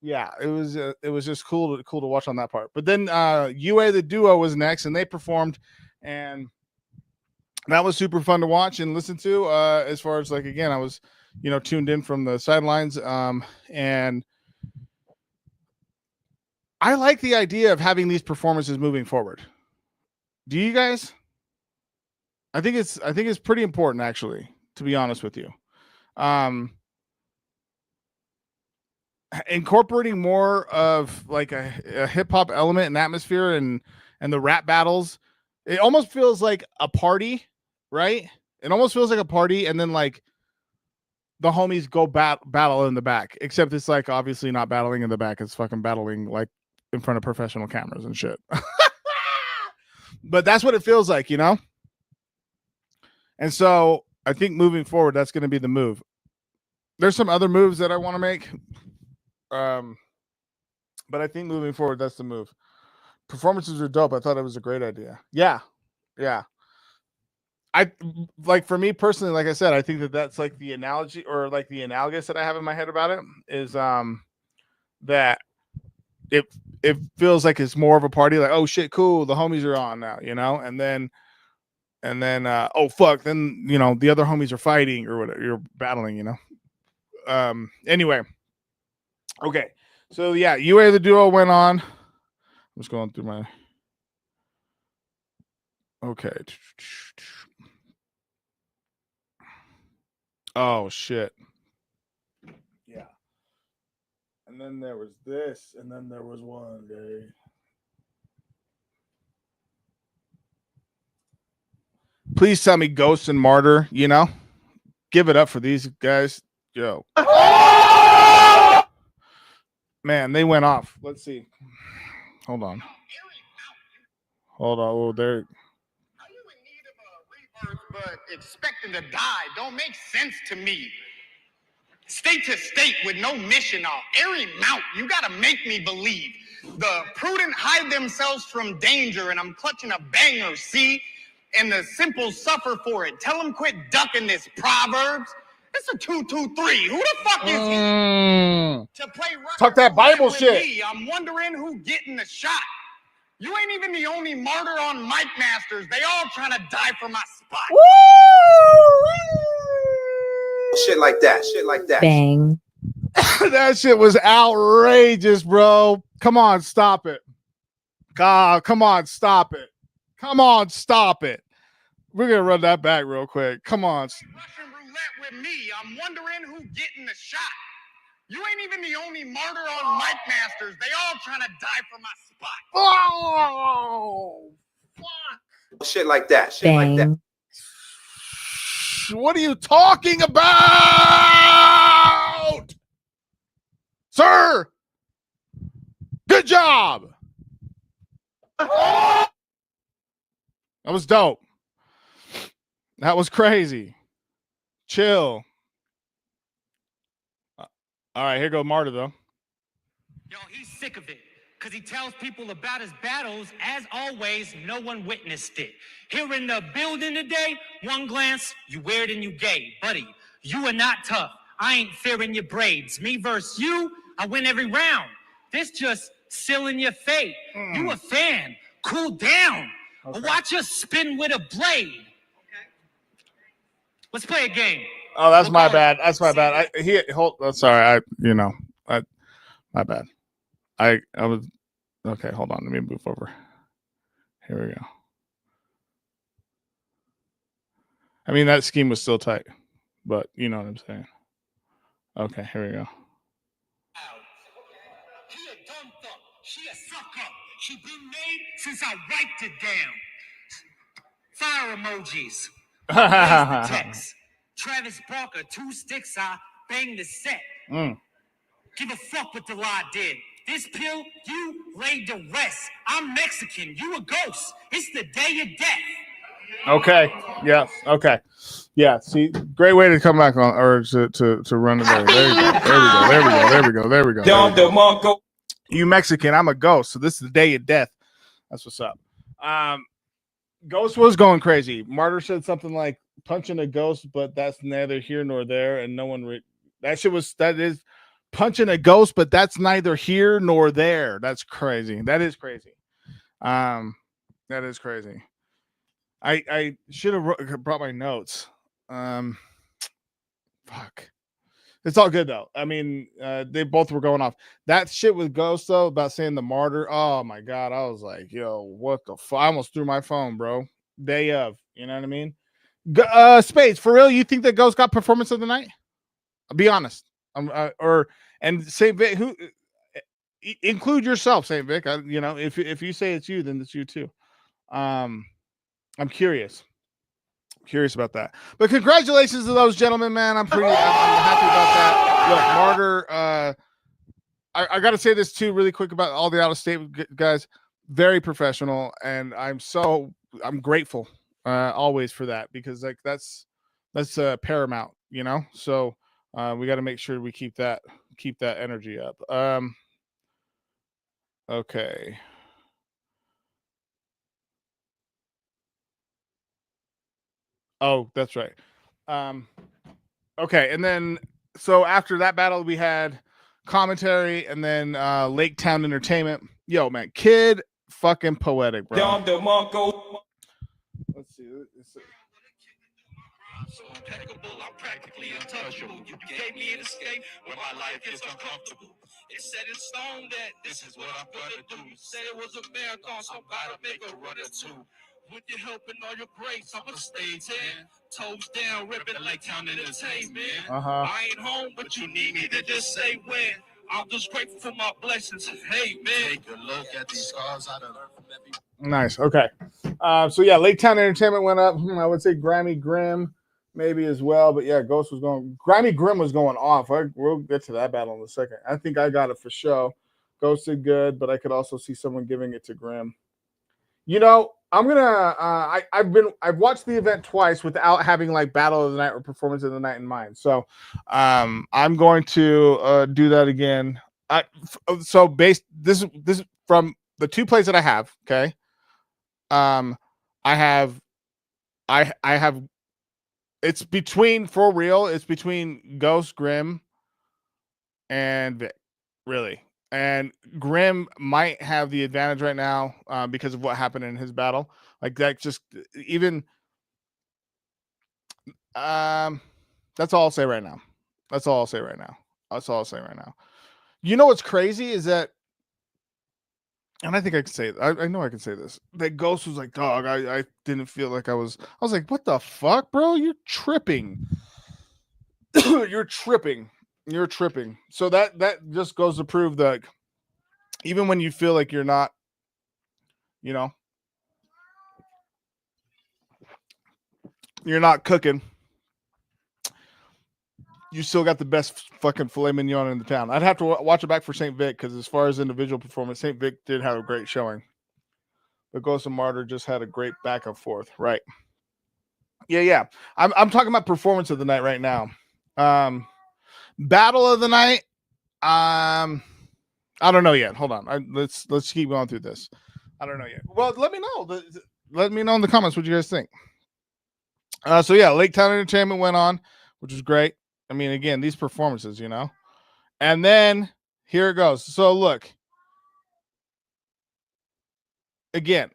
Yeah, it was just cool to watch on that part. But then UA the Duo was next and they performed and that was super fun to watch and listen to. As far as like again, I was, you know, tuned in from the sidelines. And I like the idea of having these performances moving forward. Do you guys? I think it's pretty important actually, to be honest with you. Incorporating more of like a hip hop element and atmosphere and the rap battles, it almost feels like a party, right? It almost feels like a party, and then like the homies go battle in the back, except it's like obviously not battling in the back, it's fucking battling like in front of professional cameras and shit. But that's what it feels like, you know? And so I think moving forward, that's going to be the move. There's some other moves that I want to make. But I think moving forward, that's the move. Performances are dope. I thought it was a great idea. Yeah. I like for me personally, like I said, I think that's like the analogy or like the analogous that I have in my head about it is that it feels like it's more of a party, like, oh shit, cool, the homies are on now, you know, and then oh fuck, then you know the other homies are fighting or whatever, you're battling, you know. Anyway, okay, so yeah, UA the Duo went on. I'm just going through my okay. Oh shit. Yeah. And then there was this, and then there was one day. Please tell me Ghost and Martyr, you know? Give it up for these guys. Yo. Man, they went off. Let's see. Hold on. Oh, there. Are you in need of a rebirth, but expecting to die don't make sense to me. State to state with no mission off. Airy Mount, you gotta make me believe. The prudent hide themselves from danger, and I'm clutching a banger, see? And the simple suffer for it. Tell them quit ducking this, Proverbs. It's a 2-2-3. Who the fuck is he? To play Talk that Bible shit. Me, I'm wondering who getting the shot. You ain't even the only martyr on Mike Masters. They all trying to die for my spot. Woo! Shit like that. Bang. That shit was outrageous, bro. Come on, stop it. God, come on, stop it. Come on, stop it. We're gonna run that back real quick. Come on. Russian roulette that with me. I'm wondering who getting the shot. You ain't even the only martyr on Mike Masters. They all trying to die for my spot. Oh, fuck. Shit like that. Shit like that. Bang. What are you talking about? Sir, good job. That was dope. That was crazy. Chill. All right, here go Marta, though. Yo, he's sick of it because he tells people about his battles. As always, no one witnessed it. Here in the building today, one glance, you weird and you gay. Buddy, you are not tough. I ain't fearing your braids. Me versus you, I win every round. This just sealing your fate. You a fan. Cool down. Okay. Watch us spin with a blade. Okay. Let's play a game. Oh, that's We'll my call bad. it- That's my bad. Sorry. My bad. I was okay. Hold on. Let me move over. Here we go. I mean, that scheme was still tight, but you know what I'm saying. Okay, here we go. He a dumb fuck. She a suck up. She been made since I wiped it down. Fire emojis. Blaze the text. Travis Barker, 2 sticks, I bang the set. Give a fuck what the law did. This pill, you laid to rest. I'm Mexican, you a ghost. It's the day of death. Okay. Yeah. Okay. Yeah. See, great way to come back on or to run it there. There we go. Don DeMarco. You Mexican, I'm a ghost. So this is the day of death. That's what's up. Ghost was going crazy. Martyr said something like punching a ghost, but that's neither here nor there, and no one that is punching a ghost, but that's neither here nor there. That's crazy. That is crazy. That is crazy. I should have brought my notes. Fuck. It's all good though. I mean, they both were going off. That shit with Ghost though about saying the martyr. Oh my god, I was like, yo, what the fuck? I almost threw my phone, bro. Day of, you know what I mean? Spades, for real? You think that Ghost got performance of the night? Be honest. And Saint Vic, who include yourself, Saint Vic. You know, if you say it's you, then it's you too. I'm curious about that. But congratulations to those gentlemen, man. I'm happy about that. Look, Martyr, I got to say this too really quick about all the out of state guys. Very professional, and I'm grateful always for that, because like that's paramount, you know. So we got to make sure we keep that energy up. Okay. Oh, that's right. Okay, and then so after that battle, we had commentary, and then Lake Town Entertainment. Yo, man, Kid, fucking poetic, bro. Don DeMarco. Let's see. So impeccable, I'm practically untouchable. You gave me an escape when my life is uncomfortable. It's set in stone that this is what I'm gonna do. You said it was a marathon, so I'm about to make a run or two. With your help and all your grace, I'ma stay 10. Toes down, ripping Lake Town Entertainment. I ain't home, but you need me to just say when. I'm just grateful for my blessings. Hey, man. Take a look at these scars I done learned from every. Nice. Okay. So yeah, Lake Town Entertainment went up. I would say Grammy Grim maybe as well, but yeah, Ghost was going. Grammy Grim was going off. We'll get to that battle in a second. I think I got it for show. Ghost did good, but I could also see someone giving it to Grim. You know, I'm gonna. I've watched the event twice without having like battle of the night or performance of the night in mind. So, I'm going to do that again. So based this from the two plays that I have. Okay. I have. It's between, for real. It's between Ghost, Grim, and Vic. Really. And Grim might have the advantage right now because of what happened in his battle. Like that, just even. That's all I'll say right now. You know what's crazy is that, and I think I can say it. I know I can say this. That Ghost was like, dog, I didn't feel like I was like, what the fuck, bro? You're tripping. you're tripping. You're tripping. So that just goes to prove that even when you feel like you're not, you know, you're not cooking, you still got the best fucking filet mignon in the town. I'd have to watch it back for St. Vic because as far as individual performance, St. Vic did have a great showing. But Ghost of Martyr just had a great back and forth. Right. Yeah. I'm talking about performance of the night right now. Battle of the night. I don't know yet. Hold on. Let's keep going through this. I don't know yet. Well, let me know. Let me know in the comments what you guys think. So yeah, Lake Town Entertainment went on, which was great. I mean, again, these performances, you know. And then here it goes. So look. Again,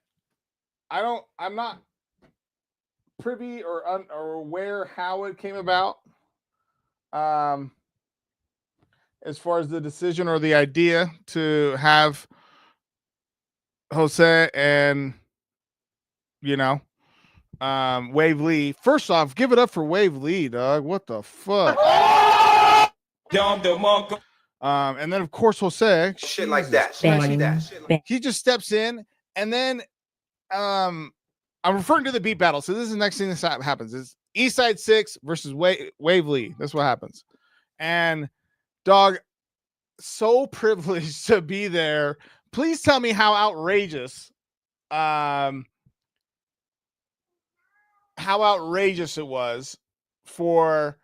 I'm not privy or aware how it came about. As far as the decision or the idea to have Jose and, you know, Wave Lee. First off, give it up for Wave Lee, dog. What the fuck? And then of course Jose. Shit like that. Shit like that. He just steps in, and then I'm referring to the beat battle. So this is the next thing that happens is Eastside 6 versus Wave Lee. That's what happens. And dog, so privileged to be there. Please tell me how outrageous it was for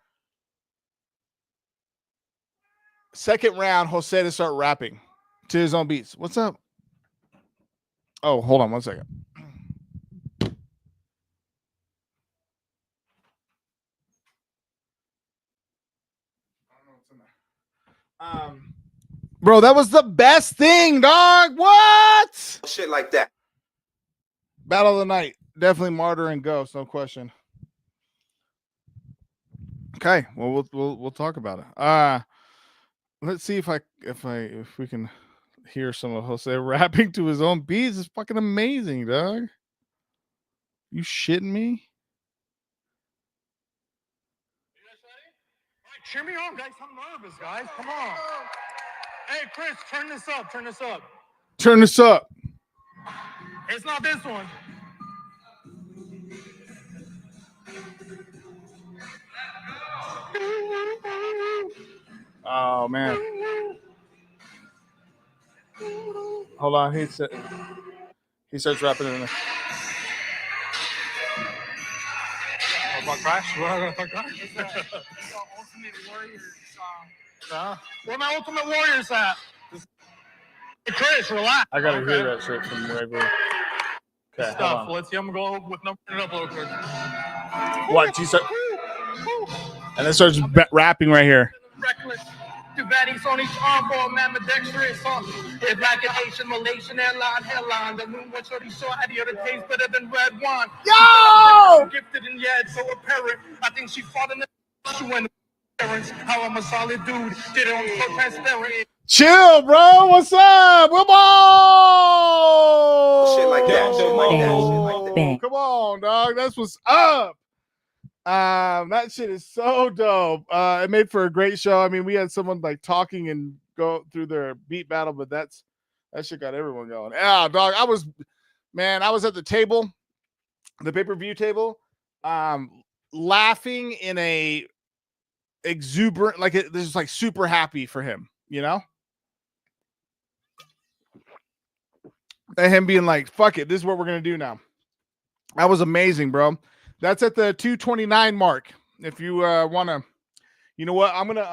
second round Jose to start rapping to his own beats. What's up? Oh, hold on 1 second. Bro, that was the best thing, dog. What? Shit like that. Battle of the night. Definitely Martyr and Ghost, no question. Okay, well we'll talk about it. Let's see if we can hear some of Jose rapping to his own beats. It's fucking amazing, dog. You shitting me? You guys ready? All right, cheer me on, guys. I'm nervous, guys. Come on. Hey, Chris, turn this up. Turn this up. Turn this up. It's not this one. Oh man. Hold on, he starts rapping in there. About Crash? What about Crash? It's the Ultimate Warrior song. Where my Ultimate Warriors at? Hey, Chris, relax. I gotta hear that shit from Waverly. Okay, Stuff. Let's see. I'm gonna go with number it up a little quick. What? You start, and then starts rapping right here. Reckless. Too bad he's on each arm for a man dexterous. It's like an Asian Malaysian airline headline. The moon was already so out here. It tastes better than red wine. Yo! Gifted and yet so apparent. I think she fought in the she went parents. How I'm a solid dude. Did it on so transparent. Chill, bro. What's up? Come on. Shit like that. Shit like that. Shit like that. Come on, dog. That's what's up. That shit is so dope. It made for a great show. I mean, we had someone like talking and go through their beat battle, but that shit got everyone going. Yeah, dog. I was at the table, the pay-per-view table, laughing in a exuberant, like this is like super happy for him, you know? And him being like, fuck it, this is what we're gonna do now. That was amazing, bro. That's at the 229 mark. If you want to, you know what? I'm going to,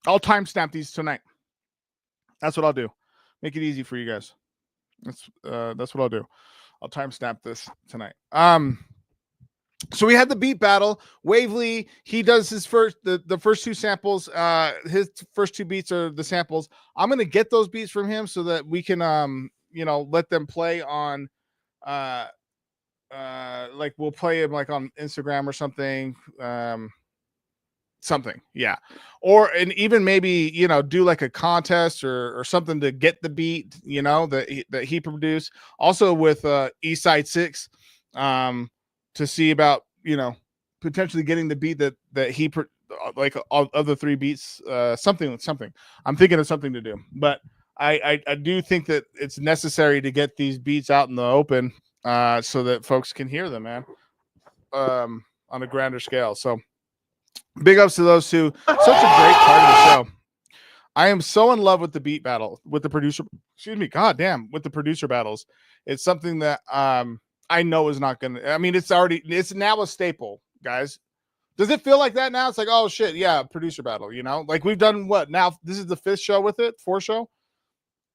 I'll timestamp these tonight. That's what I'll do. Make it easy for you guys. That's what I'll do. I'll timestamp this tonight. So we had the beat battle. Wavely, he does his the first two samples. His first two beats are the samples. I'm going to get those beats from him so that we can, let them play on, like we'll play him like on Instagram or something, yeah, and even maybe do like a contest or something to get the beat that he produced, also with Eastside 6 to see about potentially getting the beat that he like of the 3 beats, something. I'm thinking of something to do, but I do think that it's necessary to get these beats out in the open, so that folks can hear them, man, on a grander scale. So big ups to those two. Such a great part of the show. I am so in love with the beat battle, with the producer. Excuse me, goddamn, with the producer battles. It's something that I know is not gonna. I mean, it's now a staple, guys. Does it feel like that now? It's like, oh shit, yeah, producer battle. You know, like we've done what now? This is the 5th show with it, 4th show.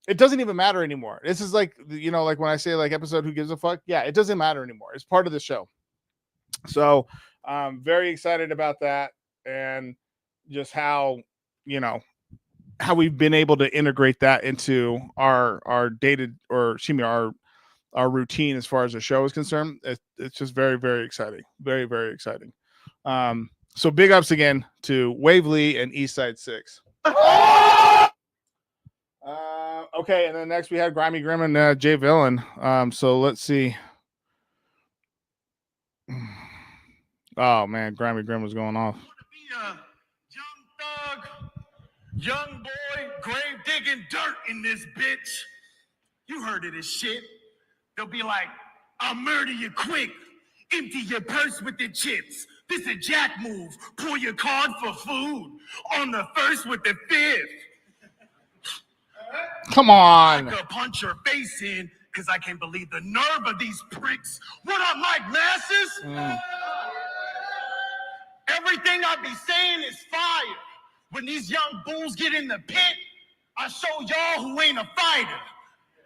It doesn't even matter anymore. This is like, you know, like when I say like episode, who gives a fuck? Yeah, it doesn't matter anymore. It's part of the show. So I'm very excited about that, and just how, you know, how we've been able to integrate that into our dated, or excuse me, our routine as far as the show is concerned. It's just very, very exciting. Very, very exciting. So big ups again to Waverly and Eastside 6. Okay, and then next we had Grimy Grim and Jay Villain. So let's see. Oh man, Grimy Grim was going off. Young thug, young boy, grave digging dirt in this bitch. You heard of this shit. They'll be like, I'll murder you quick. Empty your purse with the chips. This a jack move. Pull your card for food. On the 1st with the 5th. Come on. I could punch your face in because I can't believe the nerve of these pricks. What up, Mike Masses? Everything I be saying is fire. When these young bulls get in the pit, I show y'all who ain't a fighter.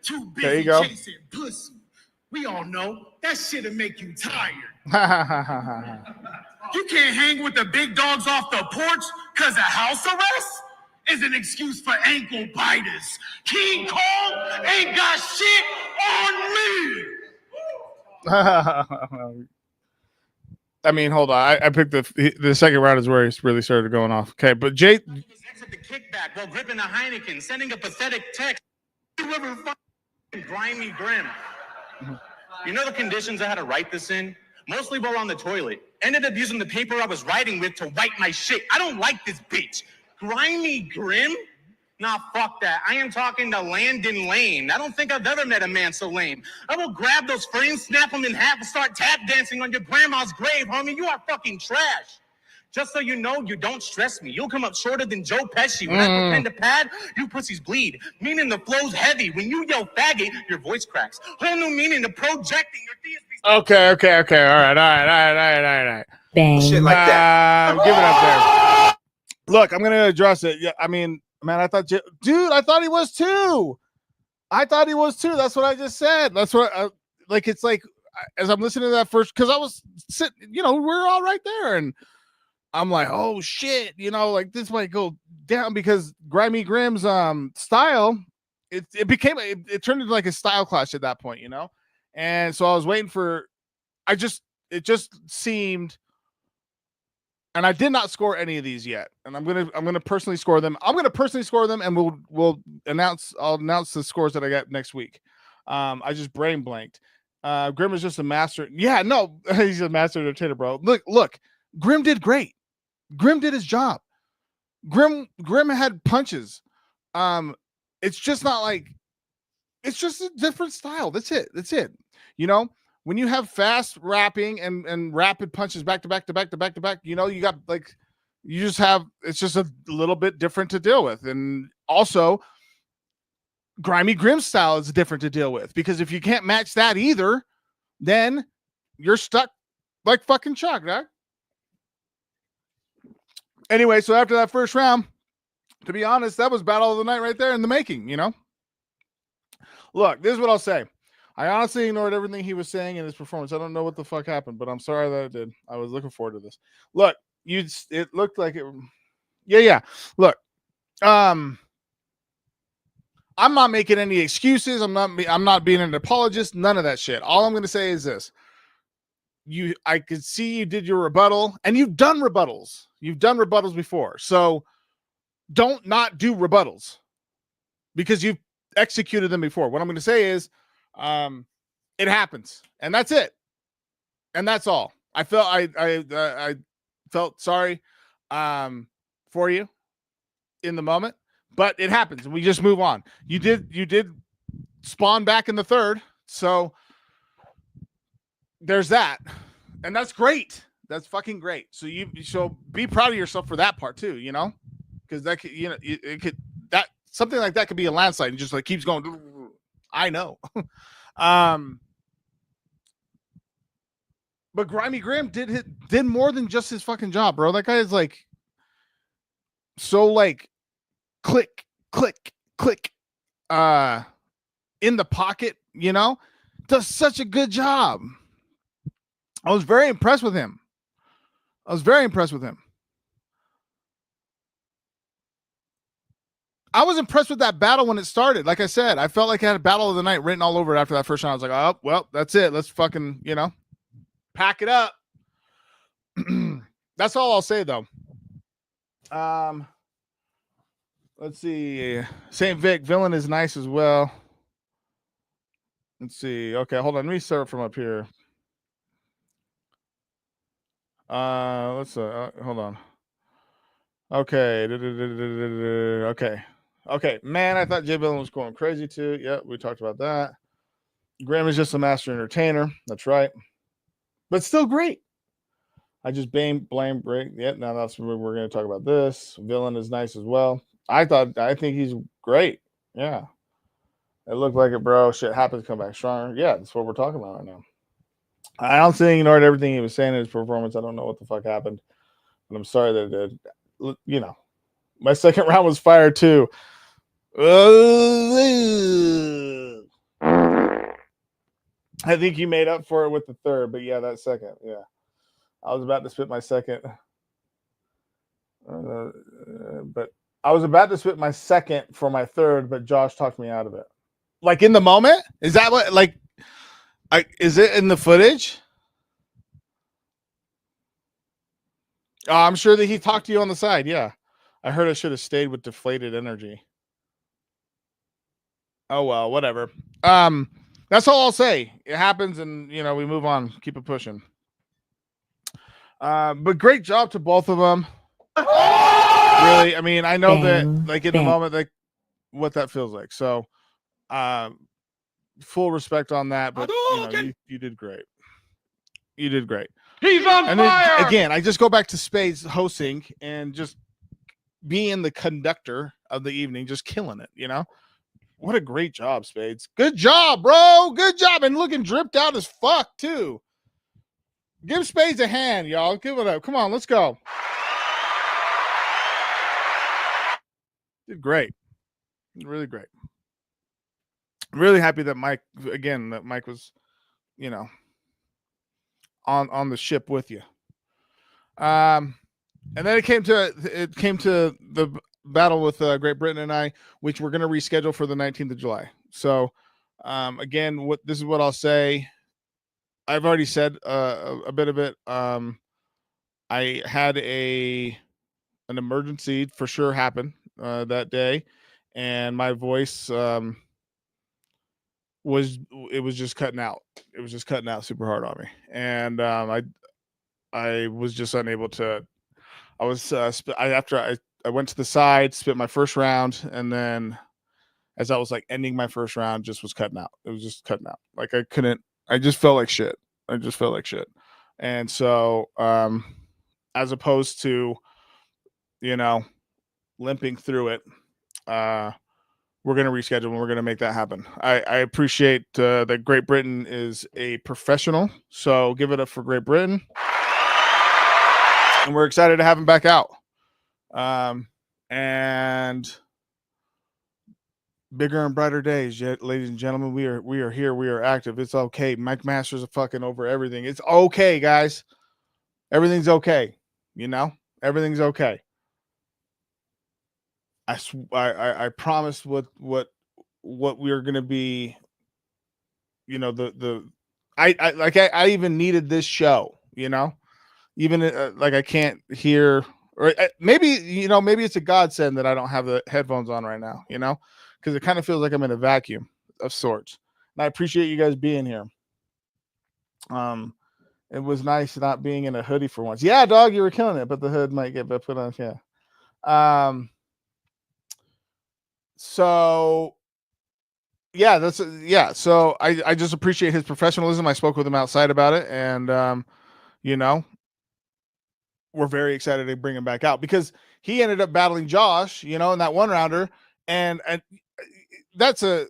Too There you busy go. chasing pussy. We all know that shit'll make you tired. You can't hang with the big dogs off the porch because of house arrest is an excuse for ankle biters. King Kong ain't got shit on me. I mean, hold on. I picked the second round is where he really started going off. Okay, but Jay. Exit the kickback while gripping a Heineken, sending a pathetic text. Whoever fucking Grimy Grim. You know the conditions I had to write this in? Mostly while on the toilet. Ended up using the paper I was writing with to wipe my shit. I don't like this bitch. Grimy Grim? Nah, fuck that. I am talking to Landon Lane. I don't think I've ever met a man so lame. I will grab those frames, snap them in half, and start tap dancing on your grandma's grave, homie. You are fucking trash. Just so you know, you don't stress me. You'll come up shorter than Joe Pesci. When I put pen to pad, you pussies bleed. Meaning the flow's heavy. When you yell faggot, your voice cracks. Whole new meaning to projecting your DSP. Okay. All right. Bang. Shit like that. Give it up there. Look, I'm gonna address it. Yeah, I mean, man, I thought he was too. That's what I just said. That's what it's like as I'm listening to that first, because I was sitting, you know, we're all right there, and I'm like, oh shit, you know, like this might go down, because Grimy Grim's style, it turned into like a style clash at that point, you know. And so I was waiting for, it just seemed, and I did not score any of these yet, and I'm gonna personally score them. And I'll announce the scores that I got next week. I just brain blanked. Grim is just a master. Yeah, no, he's a master entertainer, bro. Look, Grim did great. Grim did his job. Grim had punches. It's just not like, it's just a different style. That's it. You know, when you have fast rapping and rapid punches back to back, you know, you got like, you just have, it's just a little bit different to deal with. And also, Grimy Grim style is different to deal with, because if you can't match that either, then you're stuck like fucking Chuck, right? Anyway, so after that first round, to be honest, that was battle of the night right there in the making, you know? Look, this is what I'll say. I honestly ignored everything he was saying in his performance. I don't know what the fuck happened, but I'm sorry that it did. I was looking forward to this. Look, it looked like it. Yeah. Look, I'm not making any excuses. I'm not being an apologist. None of that shit. All I'm going to say is this. I could see you did your rebuttal, and you've done rebuttals. You've done rebuttals before. So don't not do rebuttals, because you've executed them before. What I'm going to say is, it happens, and that's it. And that's all. I felt sorry. for you in the moment, but it happens and we just move on. You did spawn back in the third, so there's that, and that's great. That's fucking great. So be proud of yourself for that part too, you know, because that could, you know, it could, that something like that could be a landslide and just like keeps going. I know. But Grimy Grim did more than just his fucking job, bro. That guy is like so like click, click, click, in the pocket, you know, does such a good job. I was very impressed with him. I was impressed with that battle when it started. Like I said, I felt like I had a battle of the night written all over it after that first round. I was like, oh, well, that's it. Let's fucking, you know, pack it up. That's all I'll say, though. Let's see. St. Vic, villain is nice as well. Let's see. Okay, hold on. Let me start from up here. Let's hold on. Okay. Okay. Man, I thought Jay Villain was going crazy too. Yeah, we talked about that. Graham is just a master entertainer. That's right. But still great. I just blame break. Yep, now that's we're going to talk about this. Villain is nice as well. I think he's great. Yeah. It looked like it, bro. Shit happens, come back stronger. Yeah, that's what we're talking about right now. I don't think he ignored everything he was saying in his performance. I don't know what the fuck happened, but I'm sorry that it did. You know, my second round was fire too. I think you made up for it with the third, but yeah, that second, yeah. I was about to spit my second, but I was about to spit my second for my third, but Josh talked me out of it. Like in the moment? Is that what, like, is it in the footage? I'm sure that he talked to you on the side. Yeah. I heard I should have stayed with deflated energy. Oh, well, whatever. That's all I'll say. It happens and, you know, we move on. Keep it pushing. But great job to both of them. Really, I mean, I know that, like, in the moment, like, what that feels like. So, full respect on that, but you know, you did great. You did great. He's on fire. Then, again, I just go back to Spades hosting and just being the conductor of the evening, just killing it, you know? What a great job, Spades. Good job, bro. Good job. And looking dripped out as fuck, too. Give Spades a hand, y'all. Give it up. Come on, let's go. Did great. Really great. I'm really happy that Mike was, you know, on the ship with you. And then it came to the battle with Great Britain and I, which we're going to reschedule for the 19th of July. So, again, this is what I'll say. I've already said a bit of it. I had an emergency for sure happen that day, and my voice was just cutting out. It was just cutting out super hard on me, and I was just unable to. I was after I went to the side, spit my first round, and then as I was like ending my first round, just was cutting out. It was just cutting out. Like I couldn't. I just felt like shit. And so, as opposed to, you know, limping through it, we're going to reschedule and we're going to make that happen. I appreciate that Great Britain is a professional. So give it up for Great Britain. And we're excited to have him back out. And bigger and brighter days, yet, ladies and gentlemen. We are here. We are active. It's okay. Mike Masters are fucking over everything. It's okay, guys. Everything's okay. You know, everything's okay. I promised what we're gonna be. You know, I even needed this show. You know, even like I can't hear, or maybe, you know, maybe it's a godsend that I don't have the headphones on right now. You know. Because it kind of feels like I'm in a vacuum of sorts. And I appreciate you guys being here. It was nice not being in a hoodie for once. Yeah, dog, you were killing it, but the hood might get put on. Yeah. So yeah, so I just appreciate his professionalism. I spoke with him outside about it, and you know, we're very excited to bring him back out because he ended up battling Josh, in that 1-rounder, and that's a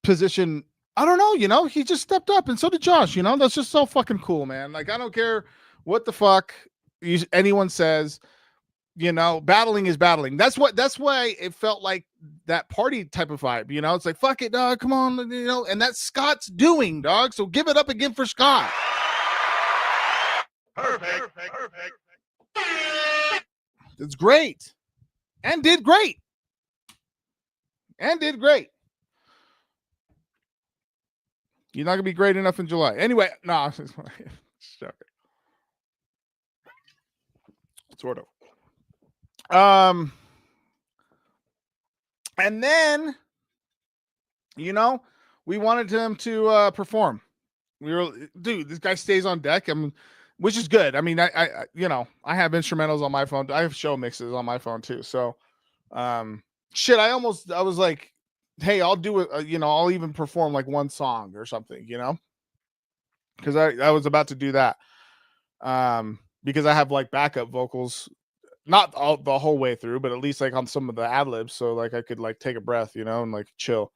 position. I don't know, he just stepped up, and so did Josh. That's just so fucking cool, man. Like, I don't care what the fuck anyone says. Battling is battling. That's why it felt like that party type of vibe. It's like, fuck it, dog, come on, and that's Scott's doing, dog. So give it up again for Scott. Perfect. It's great. And did great. You're not gonna be great enough in July. Anyway, no, I'm just joking. Sort of. And then, we wanted him to perform. This guy stays on deck. Which is good. I mean, I have instrumentals on my phone. I have show mixes on my phone too. So, I was like, hey, I'll do it. I'll even perform like one song or something, because I was about to do that. Because I have like backup vocals, not the whole way through, but at least like on some of the ad libs. So like I could like take a breath, and like chill.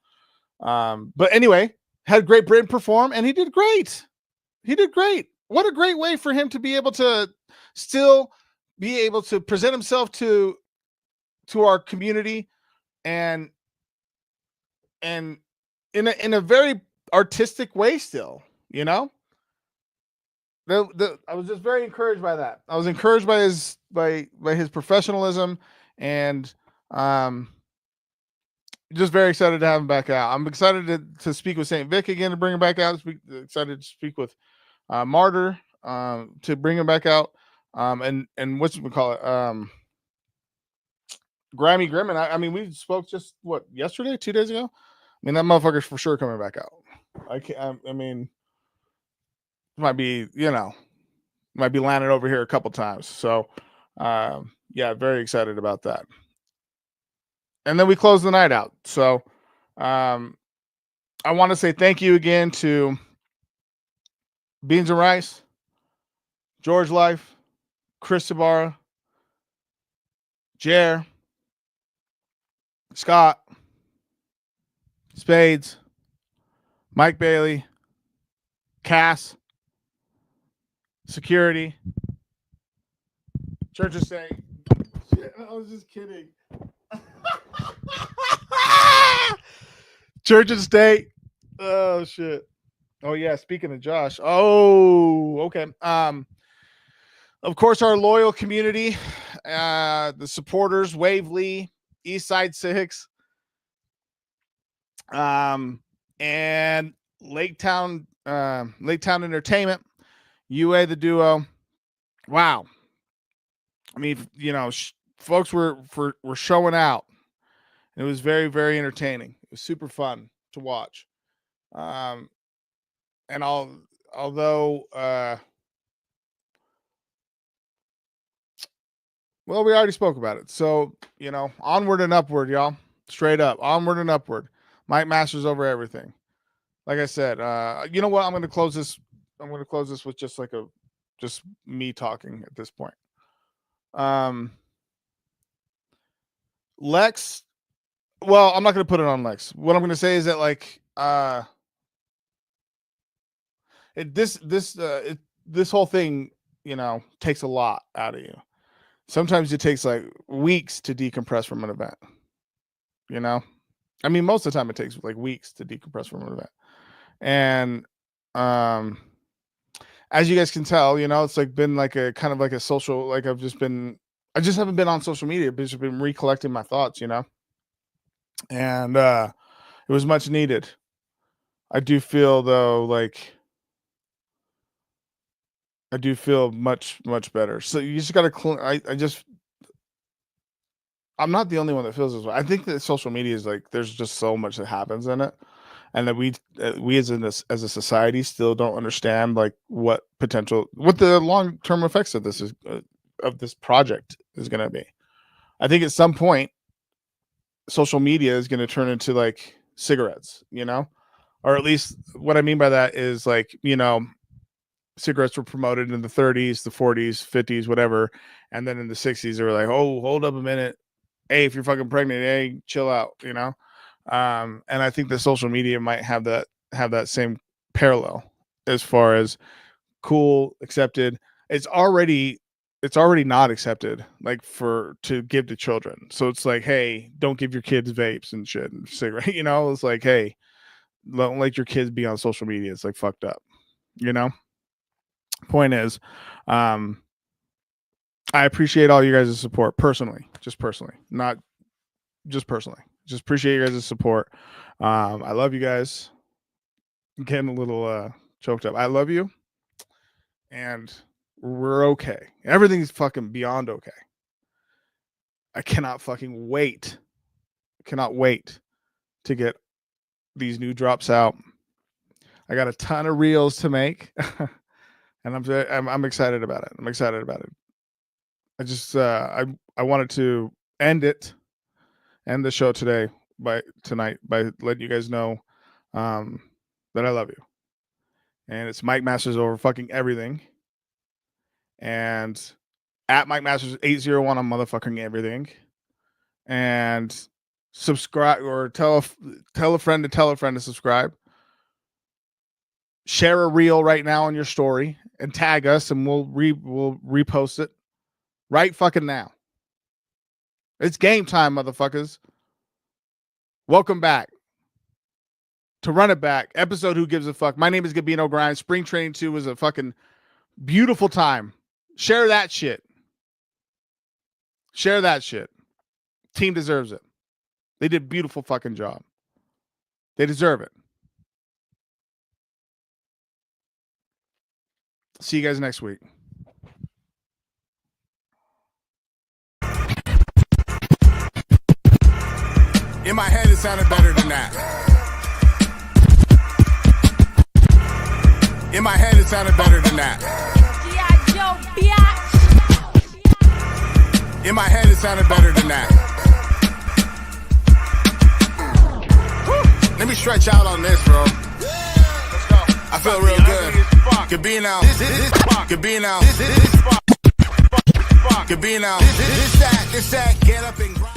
But anyway, had Great Britain perform, and he did great. What a great way for him to be able to still be able to present himself to our community and in a very artistic way still, I was just very encouraged by that. I was encouraged by his professionalism, and just very excited to have him back out. I'm excited to speak with St. Vic again, to bring him back out. Excited to speak with Martyr to bring him back out, and whatchamacallit, Grimy Grim. And I mean, we spoke just yesterday, 2 days ago. I mean, that motherfucker's for sure coming back out. I mean, might be landing over here a couple times. So yeah, very excited about that. And then we close the night out. So I want to say thank you again to Beans and Rice, George Life, Chris Sabara, Jer, Scott, Spades, Mike Bailey, Cass, Security, Church of Saint. Shit, I was just kidding. Church of State. Oh shit. Oh yeah, speaking of Josh. Oh, okay. Of course, our loyal community, the supporters, Waverly, Eastside 6, and Lake Town Entertainment, UA the Duo. Wow. I mean, folks were showing out. It was very, very entertaining. It was super fun to watch. And although well, we already spoke about it. So, onward and upward, y'all. Straight up. Onward and upward. Mike Masters over everything. Like I said, you know what? I'm going to close this with just me talking at this point. Lex, well, I'm not going to put it on Lex. What I'm going to say is that this whole thing, takes a lot out of you. Sometimes it takes like weeks to decompress from an event. I mean, most of the time it takes like weeks to decompress from an event. And as you guys can tell, it's like been like a kind of like a social, like I just haven't been on social media, but just been recollecting my thoughts, and it was much needed. I do feel though, I do feel much, much better. So you just got to, I'm not the only one that feels this way. I think that social media is like, there's just so much that happens in it. and that we as a society still don't understand like what the long-term effects of this project is going to be. I think at some point social media is going to turn into like cigarettes, you know, or at least what I mean by that is like, you know, cigarettes were promoted in the 30s, the 40s, 50s, whatever, and then in the 60s they were like, oh, hold up a minute, hey, if you're fucking pregnant, hey, chill out, you know. And I think the social media might have that same parallel as far as cool, accepted. It's already not accepted, like to give to children. So it's like, hey, don't give your kids vapes and shit and cigarette, you know. It's like, hey, don't let your kids be on social media. It's like fucked up, you know. Point is, I appreciate all you guys' support personally, not just personally. Just appreciate you guys' support. I love you guys. I'm getting a little choked up. I love you, and we're okay. Everything's fucking beyond okay. I cannot fucking wait. To get these new drops out. I got a ton of reels to make. And I'm excited about it. I just I wanted to end the show tonight by letting you guys know that I love you. And it's Mike Masters over fucking everything. And at Mike Masters 801 on motherfucking everything. And subscribe, or tell a friend to subscribe. Share a reel right now on your story and tag us, and we'll repost it right fucking now. It's game time, motherfuckers. Welcome back to Run It Back, episode Who Gives a Fuck. My name is Gabino Grimes. Spring Training 2 was a fucking beautiful time. Share that shit. Team deserves it. They did a beautiful fucking job. They deserve it. See you guys next week. In my head, it sounded better than that. In my head, it sounded better than that. In my head, it sounded better than that. Let me stretch out on this, bro. I feel real good. Gabino. Gabino. Gabino. This that, get up and grind.